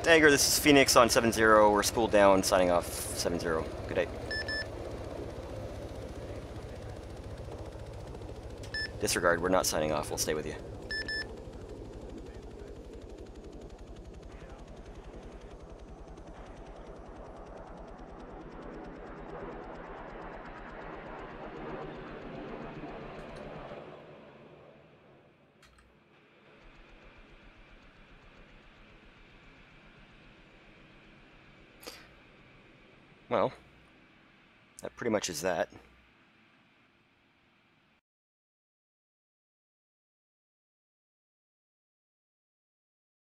Speaker 1: Dagger, this is Phoenix on 7-0, we're spooled down, signing off 7-0. Good day. Disregard, we're not signing off, we'll stay with you. Well, that pretty much is that.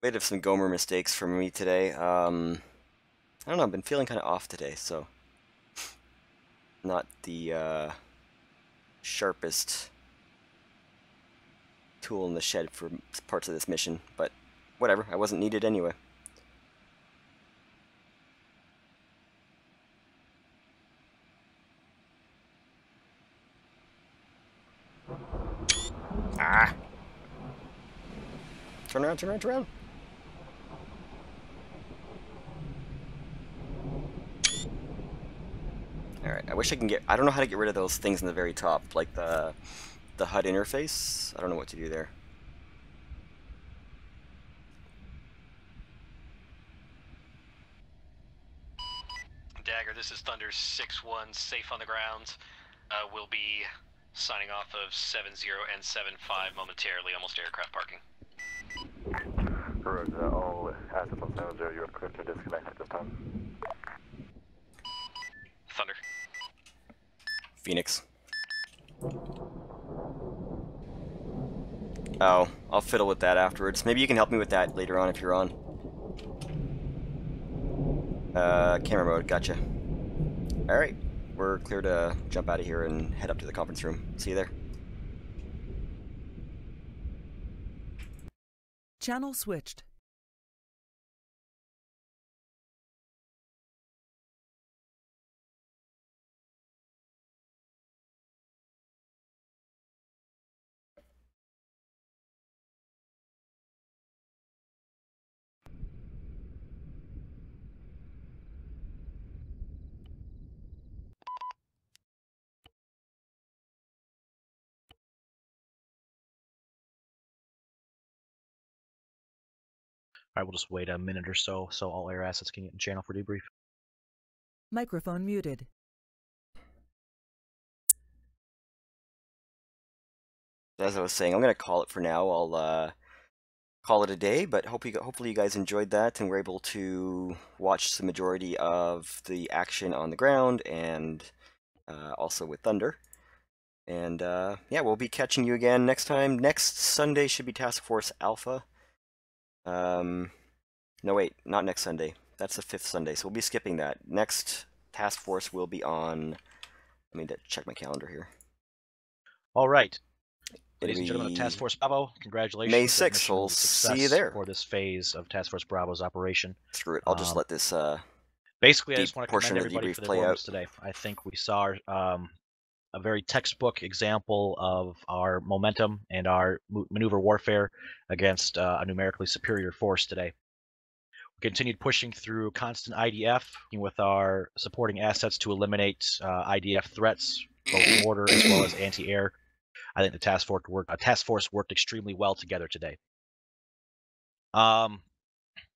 Speaker 1: Bit of some Gomer mistakes from me today. I don't know, I've been feeling kind of off today, so not the sharpest tool in the shed for parts of this mission, but whatever, I wasn't needed anyway. Ah! Turn around, turn around, turn around! Alright, I wish I can get... I don't know how to get rid of those things in the very top, like the HUD interface. I don't know what to do there.
Speaker 4: Dagger, this is Thunder 6-1, safe on the ground. We'll be signing off of 7-0 and 7-5 momentarily, almost aircraft parking.
Speaker 5: Roger, all assets on 7-0, you're clear to disconnect at this time.
Speaker 4: Thunder.
Speaker 1: Phoenix. Oh, I'll fiddle with that afterwards. Maybe you can help me with that later on if you're on. Camera mode, gotcha. Alright, we're clear to jump out of here and head up to the conference room. See you there.
Speaker 8: Channel switched. All right, we'll just wait a minute or so all air assets can get in channel for debrief.
Speaker 9: Microphone muted.
Speaker 1: As I was saying, I'm going to call it for now. I'll call it a day, but hopefully you guys enjoyed that and were able to watch the majority of the action on the ground and also with Thunder. And yeah, we'll be catching you again next time. Next Sunday should be Task Force Alpha. No, wait, not next Sunday. That's the 5th Sunday, so we'll be skipping that. Next Task Force will be on... Let me check my calendar here.
Speaker 8: All right. Ladies and gentlemen of Task Force Bravo, congratulations.
Speaker 1: May 6th, we'll see you there.
Speaker 8: For this phase of Task Force Bravo's operation.
Speaker 1: Screw it, I'll just let this
Speaker 8: basically, I just want to commend everybody for their performance today. I think we saw a very textbook example of our momentum and our maneuver warfare against a numerically superior force today. We continued pushing through constant IDF with our supporting assets to eliminate IDF threats, both mortar as well as anti-air. I think the task force worked extremely well together today. Yeah,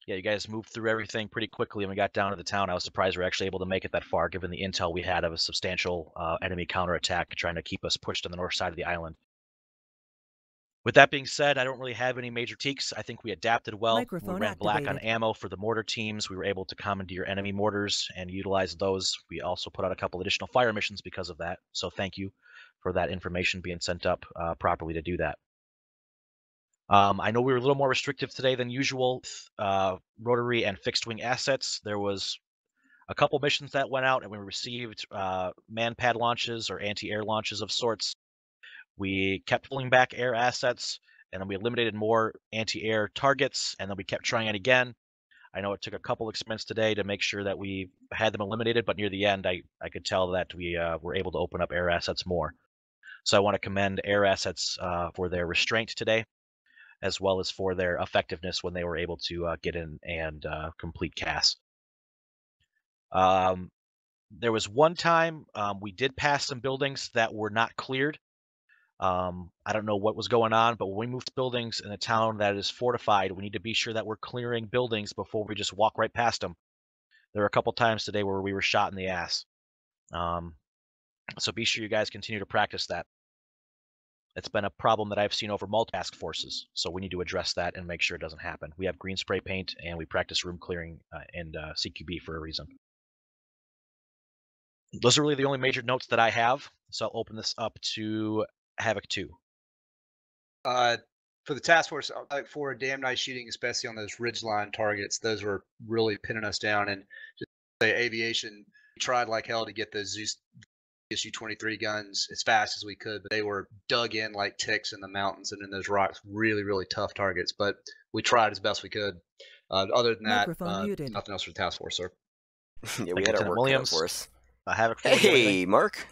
Speaker 8: you guys moved through everything pretty quickly, and we got down to the town. I was surprised we were actually able to make it that far, given the intel we had of a substantial enemy counterattack trying to keep us pushed on the north side of the island. With that being said, I don't really have any major critiques. I think we adapted well.
Speaker 9: Microphone
Speaker 8: we ran
Speaker 9: activated.
Speaker 8: black on ammo for the mortar teams. We were able to commandeer enemy mortars and utilize those. We also put out a couple additional fire missions because of that, so thank you for that information being sent up properly to do that. I know we were a little more restrictive today than usual with rotary and fixed-wing assets. There was a couple missions that went out, and we received man-pad launches or anti-air launches of sorts. We kept pulling back air assets, and then we eliminated more anti-air targets, and then we kept trying it again. I know it took a couple experiments today to make sure that we had them eliminated, but near the end, I could tell that we were able to open up air assets more. So I want to commend air assets for their restraint today, as well as for their effectiveness when they were able to get in and complete CAS. There was one time we did pass some buildings that were not cleared. I don't know what was going on, but when we moved buildings in a town that is fortified, we need to be sure that we're clearing buildings before we just walk right past them. There were a couple times today where we were shot in the ass. So be sure you guys continue to practice that. It's been a problem that I've seen over multiple task forces, so we need to address that and make sure it doesn't happen. We have green spray paint, and we practice room clearing and CQB for a reason. Those are really the only major notes that I have, so I'll open this up to Havoc 2.
Speaker 10: For the task force, for a damn nice shooting, especially on those ridgeline targets. Those were really pinning us down. And just the aviation, we tried like hell to get those Su-23 guns as fast as we could, but they were dug in like ticks in the mountains and in those rocks. Really, really tough targets, but we tried as best we could. Other than that, nothing else for the task force, sir.
Speaker 1: Yeah, we had our work cut out for us.
Speaker 8: Havoc 4,
Speaker 1: hey, Mark.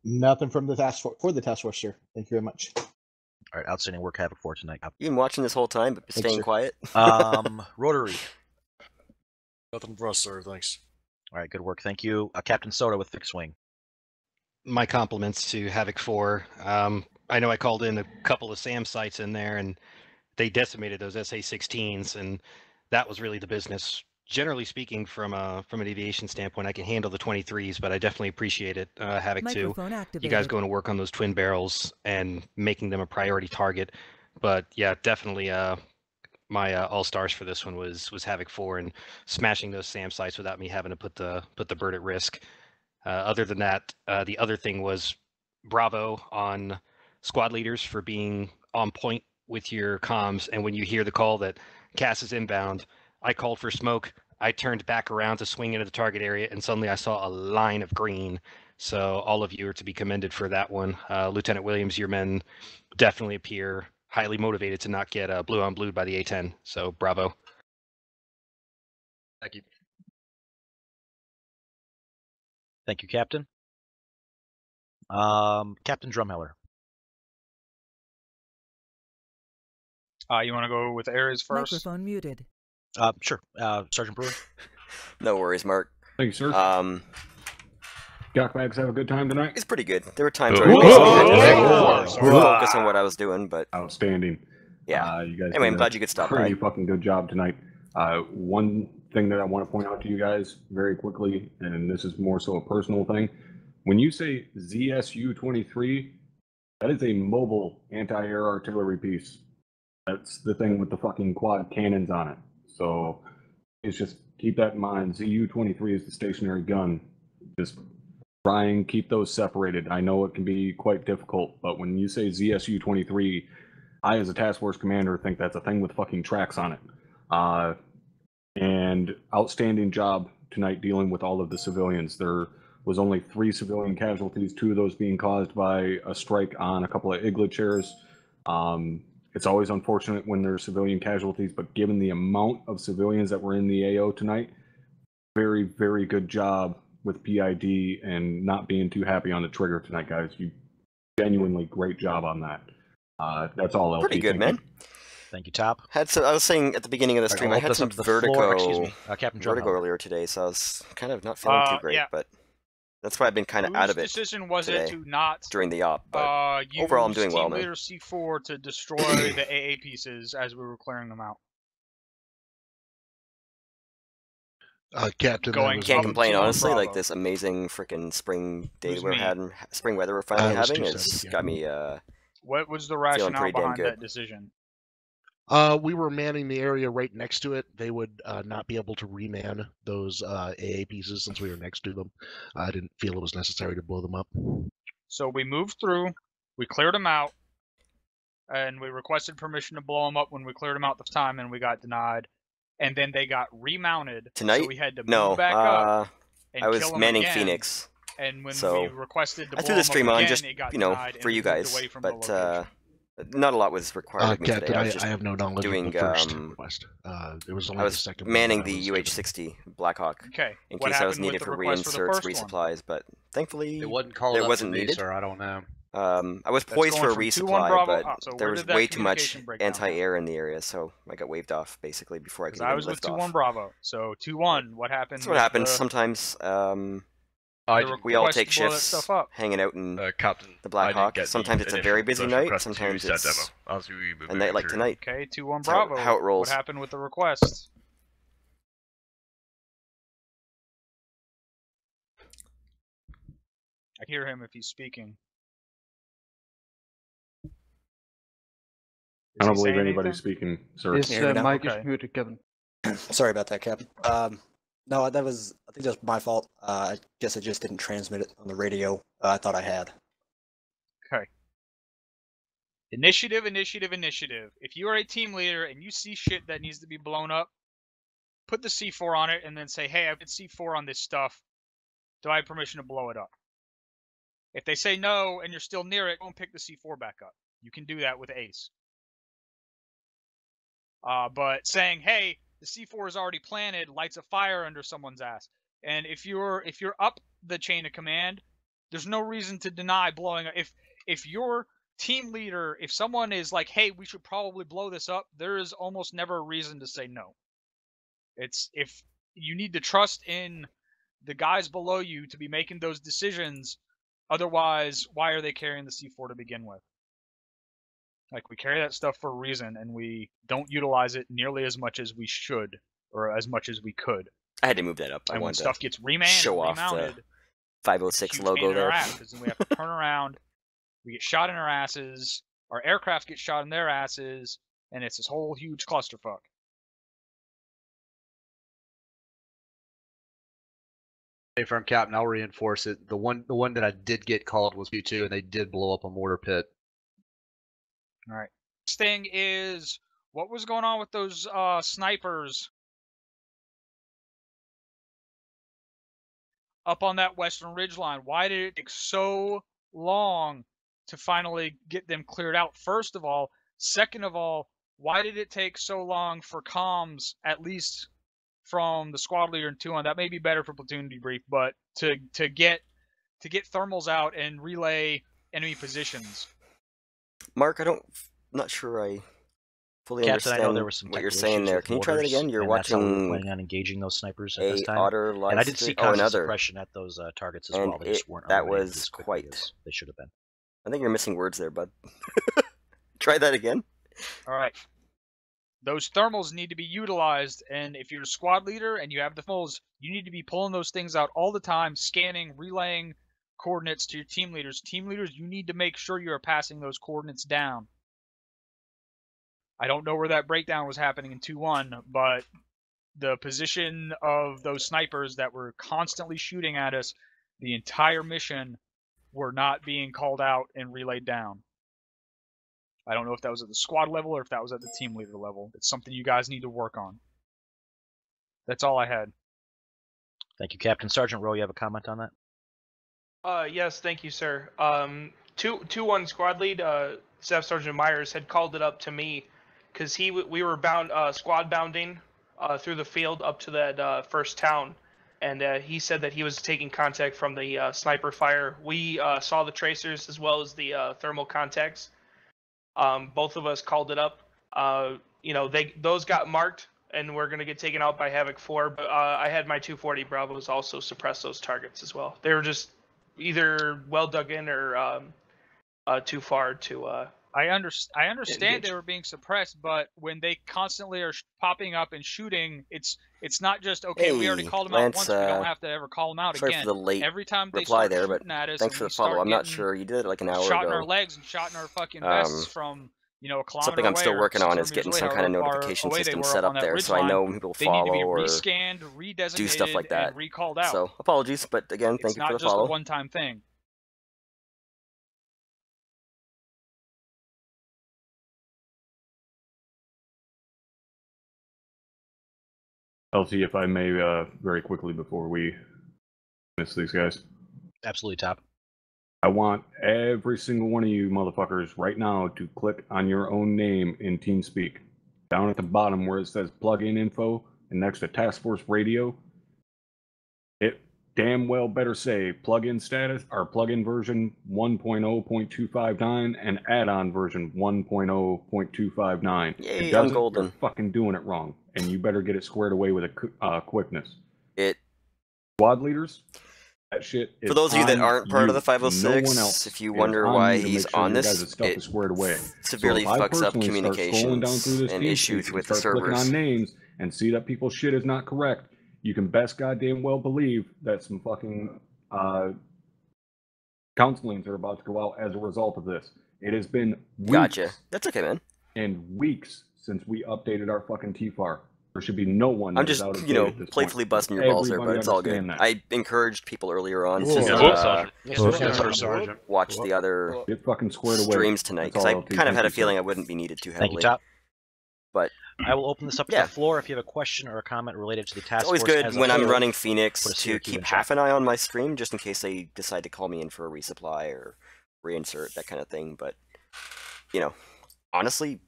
Speaker 11: Nothing from the task force the task force, sir. Thank you very much.
Speaker 8: All right, outstanding work, Havoc 4 tonight.
Speaker 1: You've been watching this whole time, but staying quiet.
Speaker 8: Rotary.
Speaker 3: Nothing for us, sir. Thanks.
Speaker 8: All right, good work. Thank you. Captain Soda with fixed wing.
Speaker 12: My compliments to Havoc 4. I know I called in a couple of SAM sites in there, and they decimated those SA-16s, and that was really the business. Generally speaking, from an aviation standpoint, I can handle the 23s, but I definitely appreciate it, Havoc 2. You guys going to work on those twin barrels and making them a priority target. But yeah, definitely my all-stars for this one was Havoc 4 and smashing those SAM sites without me having to put the bird at risk. Other than that, the other thing was bravo on squad leaders for being on point with your comms. And when you hear the call that CAS is inbound, I called for smoke. I turned back around to swing into the target area, and suddenly I saw a line of green. So all of you are to be commended for that one. Lieutenant Williams, your men definitely appear highly motivated to not get blue on blue by the A-10. So bravo.
Speaker 10: Thank you.
Speaker 8: Thank you, Captain. Captain Drumheller.
Speaker 13: You want to go with Ares first?
Speaker 9: Microphone muted.
Speaker 8: Sure. Sergeant Brewer.
Speaker 1: No worries, Mark.
Speaker 14: Thank you, sir. Gakbags have a good time tonight?
Speaker 1: It's pretty good. There were times where I had to focus on what I was doing, but
Speaker 14: outstanding.
Speaker 1: Yeah.
Speaker 14: You guys
Speaker 1: anyway, I'm glad you could stop by.
Speaker 14: Pretty fucking good job tonight. One thing that I want to point out to you guys very quickly, and this is more so a personal thing, when you say ZSU-23, that is a mobile anti-air artillery piece. That's the thing with the fucking quad cannons on it. So it's just keep that in mind. ZU-23 is the stationary gun. Just try and keep those separated. I know it can be quite difficult, but when you say ZSU-23, I, as a task force commander, think that's a thing with fucking tracks on it. And outstanding job tonight dealing with all of the civilians. There was only 3 civilian casualties, 2 of those being caused by a strike on a couple of igloo chairs. It's always unfortunate when there's civilian casualties, but given the amount of civilians that were in the AO tonight, very, very good job with PID and not being too happy on the trigger tonight, guys. You genuinely great job on that. That's all. LP.
Speaker 1: Pretty good, man.
Speaker 8: Thank you, Top.
Speaker 1: I was saying at the beginning of the stream, I had some vertigo, vertigo earlier today, so I was kind of not feeling too great. But that's why I've been kind of out of it.
Speaker 13: Whose decision was
Speaker 1: today,
Speaker 13: it to not
Speaker 1: during the op? But overall, I'm doing well, man.
Speaker 13: Leader C4 to destroy the AA pieces as we were clearing them out.
Speaker 15: Captain,
Speaker 1: can't complain honestly. Like this amazing freaking spring day spring weather we're finally having, it's got me.
Speaker 13: What was the rationale behind that decision?
Speaker 15: We were manning the area right next to it. They would not be able to reman those AA pieces since we were next to them. I didn't feel it was necessary to blow them up.
Speaker 13: So we moved through, we cleared them out, and we requested permission to blow them up when we cleared them out this time, and we got denied. And then they got remounted.
Speaker 1: Tonight?
Speaker 13: So we had to move back up. And
Speaker 1: I was
Speaker 13: kill them
Speaker 1: manning
Speaker 13: again.
Speaker 1: Phoenix.
Speaker 13: And when
Speaker 1: so
Speaker 13: we requested to
Speaker 1: I
Speaker 13: blow
Speaker 1: threw the stream
Speaker 13: them up
Speaker 1: on
Speaker 13: again,
Speaker 1: just,
Speaker 13: it got
Speaker 1: you know,
Speaker 13: denied
Speaker 1: for
Speaker 13: and
Speaker 1: you
Speaker 13: moved
Speaker 1: guys,
Speaker 13: away from
Speaker 1: but
Speaker 13: the location.
Speaker 1: not a lot was required of me
Speaker 15: Captain,
Speaker 1: today.
Speaker 15: I have no knowledge
Speaker 1: doing,
Speaker 15: of the first request. It was only
Speaker 1: I was
Speaker 15: the second
Speaker 1: manning
Speaker 15: one
Speaker 1: the UH-60 Blackhawk
Speaker 13: okay.
Speaker 1: in
Speaker 13: What
Speaker 1: case I was
Speaker 13: happened with
Speaker 1: needed
Speaker 13: the
Speaker 1: for
Speaker 13: request for the
Speaker 1: reinserts,
Speaker 13: first
Speaker 1: resupplies, but thankfully
Speaker 10: It wasn't called
Speaker 1: it
Speaker 10: up
Speaker 1: wasn't
Speaker 10: to me,
Speaker 1: needed.
Speaker 10: sir. I don't know.
Speaker 1: I was poised for a
Speaker 13: going from 2-1
Speaker 1: resupply,
Speaker 13: Bravo-
Speaker 1: but
Speaker 13: so
Speaker 1: there
Speaker 13: where
Speaker 1: was
Speaker 13: did that
Speaker 1: way too much
Speaker 13: communication break down
Speaker 1: anti-air in the area, so I got waved off basically before I could
Speaker 13: I
Speaker 1: even
Speaker 13: was with
Speaker 1: lift
Speaker 13: 2-1
Speaker 1: off.
Speaker 13: Bravo. So 2-1, what happened?
Speaker 1: That's what happens sometimes. We all take shifts hanging out in the Blackhawk. Sometimes it's a very busy night. Sometimes it's a night like tonight.
Speaker 13: Okay, 2-1
Speaker 1: That's how-
Speaker 13: Bravo.
Speaker 1: how it rolls.
Speaker 13: What happened with the request? I hear him if he's speaking.
Speaker 14: I don't believe
Speaker 13: saying
Speaker 14: anybody's
Speaker 13: anything?
Speaker 14: speaking, sir.
Speaker 16: His mic
Speaker 13: Okay.
Speaker 16: is muted, Kevin.
Speaker 17: Sorry about that, Captain. No, that was, I think that was my fault. I guess I just didn't transmit it on the radio. I thought I had.
Speaker 13: Okay. Initiative, initiative, initiative. If you are a team leader and you see shit that needs to be blown up, put the C4 on it and then say, hey, I've got C4 on this stuff. Do I have permission to blow it up? If they say no and you're still near it, go and pick the C4 back up. You can do that with ACE. But saying, hey, the C4 is already planted, lights a fire under someone's ass. And if you're up the chain of command, there's no reason to deny blowing up. If your team leader, if someone is like, hey, we should probably blow this up, there is almost never a reason to say no. It's if you need to trust in the guys below you to be making those decisions. Otherwise, why are they carrying the C4 to begin with? Like, we carry that stuff for a reason, and we don't utilize it nearly as much as we should, or as much as we could.
Speaker 1: I had to move that up.
Speaker 13: And
Speaker 1: I
Speaker 13: when
Speaker 1: wanted
Speaker 13: stuff
Speaker 1: to
Speaker 13: gets remounted,
Speaker 1: show off the 506 logo there.
Speaker 13: Because then we have to turn around, we get shot in our asses, our aircraft get shot in their asses, and it's this whole huge clusterfuck.
Speaker 10: Hey, from Captain, I'll reinforce it. The one that I did get called was P2, and they did blow up a mortar pit.
Speaker 13: All right. Next thing is, what was going on with those snipers up on that western ridgeline? Why did it take so long to finally get them cleared out? First of all. Second of all, why did it take so long for comms, at least from the squad leader in 2-1? That may be better for platoon debrief, but to get thermals out and relay enemy positions.
Speaker 1: Mark, I'm not sure I fully
Speaker 8: Captain,
Speaker 1: understand
Speaker 8: I know there was some
Speaker 1: what you're
Speaker 8: technical
Speaker 1: saying
Speaker 8: issues
Speaker 1: there.
Speaker 8: with
Speaker 1: Can you try that
Speaker 8: mortars,
Speaker 1: again? You're
Speaker 8: and that's how we were
Speaker 1: watching
Speaker 8: planning on engaging those snipers at
Speaker 1: a
Speaker 8: this time.
Speaker 1: otter
Speaker 8: And I did see
Speaker 1: live
Speaker 8: constant
Speaker 1: another.
Speaker 8: suppression at those targets as
Speaker 1: And
Speaker 8: well. They just weren't
Speaker 1: that
Speaker 8: eliminated
Speaker 1: was
Speaker 8: as quickly
Speaker 1: quite.
Speaker 8: as they should have been.
Speaker 1: I think you're missing words there, bud. Try that again.
Speaker 13: All right. those thermals need to be utilized, and if you're a squad leader and you have the thermals, you need to be pulling those things out all the time, scanning, relaying coordinates to your team leaders. Team leaders, you need to make sure you are passing those coordinates down. I don't know where that breakdown was happening in 2-1, but the position of those snipers that were constantly shooting at us the entire mission were not being called out and relayed down. I don't know if that was at the squad level or if that was at the team leader level. It's something you guys need to work on. That's all I had.
Speaker 8: Thank you, Captain. Sergeant Rowe, you have a comment on that?
Speaker 16: Yes, thank you, sir. 2-1 squad lead, Staff Sergeant Myers had called it up to me because we were bound squad bounding through the field up to that first town, and he said that he was taking contact from the sniper fire. We saw the tracers as well as the thermal contacts. Both of us called it up. You know, those got marked and we're gonna get taken out by Havoc 4. But I had my 240 Bravos also suppress those targets as well. They were just either well dug in or too far to.
Speaker 13: I understand they were being suppressed, but when they constantly are popping up and shooting, it's not just okay.
Speaker 1: Hey,
Speaker 13: we already called them
Speaker 1: Lance,
Speaker 13: out once. We don't have to ever call them out
Speaker 1: sorry
Speaker 13: again.
Speaker 1: for the late
Speaker 13: Every time they
Speaker 1: reply
Speaker 13: start
Speaker 1: there,
Speaker 13: shooting
Speaker 1: but
Speaker 13: at us,
Speaker 1: thanks
Speaker 13: and
Speaker 1: for
Speaker 13: we
Speaker 1: the follow.
Speaker 13: start
Speaker 1: I'm not
Speaker 13: getting
Speaker 1: sure you did it like an hour
Speaker 13: shot in
Speaker 1: ago.
Speaker 13: our legs and shot in our fucking vests from a kilometer
Speaker 1: Something I'm still
Speaker 13: away or
Speaker 1: working on
Speaker 13: 600
Speaker 1: is getting
Speaker 13: meters
Speaker 1: some
Speaker 13: away,
Speaker 1: kind of
Speaker 13: however far
Speaker 1: notification
Speaker 13: away they
Speaker 1: system
Speaker 13: were
Speaker 1: set
Speaker 13: up on
Speaker 1: up
Speaker 13: that
Speaker 1: there, so I
Speaker 13: ridgeline.
Speaker 1: know when people
Speaker 13: They need to be
Speaker 1: follow or
Speaker 13: rescanned,
Speaker 1: do stuff like
Speaker 13: redesignated,
Speaker 1: that.
Speaker 13: and recalled out.
Speaker 1: So apologies, but again, thank
Speaker 13: It's
Speaker 1: you for
Speaker 13: not
Speaker 1: the
Speaker 13: just a
Speaker 1: follow.
Speaker 13: one-time thing.
Speaker 14: LT, if I may, very quickly before we miss these guys.
Speaker 8: Absolutely, Top.
Speaker 14: I want every single one of you motherfuckers right now to click on your own name in TeamSpeak. Down at the bottom where it says plug-in info and next to Task Force Radio, it damn well better say plug-in status or plug-in version 1.0.259 and add-on version 1.0.259.
Speaker 1: Yay,
Speaker 14: it
Speaker 1: I'm
Speaker 14: doesn't,
Speaker 1: golden.
Speaker 14: you're fucking doing it wrong, and you better get it squared away with a quickness.
Speaker 1: It
Speaker 14: squad leaders. That shit is
Speaker 1: for those of you that aren't part of the
Speaker 14: no one
Speaker 1: 506,
Speaker 14: else.
Speaker 1: if you
Speaker 14: It
Speaker 1: wonder
Speaker 14: is on
Speaker 1: why
Speaker 14: you to
Speaker 1: he's
Speaker 14: make sure
Speaker 1: on
Speaker 14: your
Speaker 1: this,
Speaker 14: guys' stuff
Speaker 1: it
Speaker 14: is squared away.
Speaker 1: severely
Speaker 14: so if I
Speaker 1: fucks up
Speaker 14: personally start scrolling down through
Speaker 1: communications
Speaker 14: this
Speaker 1: and
Speaker 14: TeamSpeak
Speaker 1: issues with the
Speaker 14: start clicking on
Speaker 1: servers.
Speaker 14: names and see that people's shit is not correct, you can best goddamn well believe that some fucking counselings are about to go out as a result of this. It has been weeks.
Speaker 1: Gotcha. That's okay, man.
Speaker 14: And weeks since we updated our fucking TFAR. There should be no one.
Speaker 1: I'm
Speaker 14: that is
Speaker 1: just,
Speaker 14: out of
Speaker 1: you
Speaker 14: date
Speaker 1: know,
Speaker 14: at this
Speaker 1: playfully
Speaker 14: point.
Speaker 1: busting your balls there, but
Speaker 14: Everybody
Speaker 1: it's all good.
Speaker 14: understand that.
Speaker 1: I encouraged people earlier on
Speaker 14: Whoa.
Speaker 1: to
Speaker 10: Sergeant.
Speaker 1: watch the other
Speaker 14: Get fucking squared away.
Speaker 1: streams tonight, because
Speaker 14: That's
Speaker 1: I
Speaker 14: all, LT.
Speaker 1: kind of
Speaker 14: Thank
Speaker 1: had a
Speaker 14: you, sir.
Speaker 1: feeling I wouldn't be needed too heavily.
Speaker 8: Thank you, Top.
Speaker 1: But
Speaker 8: I will open this up to
Speaker 1: yeah.
Speaker 8: the floor. If you have a question or a comment related to the task
Speaker 1: It's always
Speaker 8: force
Speaker 1: good
Speaker 8: as a
Speaker 1: when I'm
Speaker 8: whole,
Speaker 1: running Phoenix
Speaker 8: put a
Speaker 1: to
Speaker 8: CRQ
Speaker 1: keep
Speaker 8: in
Speaker 1: half
Speaker 8: chat.
Speaker 1: an eye on my stream, just in case they decide to call me in for a resupply or reinsert, that kind of thing. But, you know, honestly,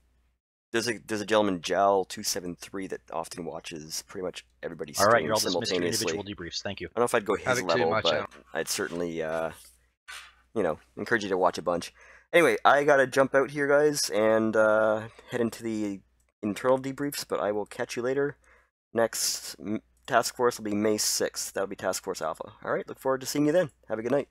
Speaker 1: there's a gentleman, Jal273, that often watches pretty much everybody's
Speaker 8: All
Speaker 1: stream
Speaker 8: right, you're all dismissed for
Speaker 1: simultaneously.
Speaker 8: individual debriefs. Thank you.
Speaker 1: I don't know if I'd go his
Speaker 10: Havoc 2,
Speaker 1: level,
Speaker 10: my
Speaker 1: but
Speaker 10: channel.
Speaker 1: I'd certainly, you know, encourage you to watch a bunch. Anyway, I gotta jump out here, guys, and head into the internal debriefs, but I will catch you later. Next task force will be May 6th. That'll be Task Force Alpha. All right, look forward to seeing you then. Have a good night.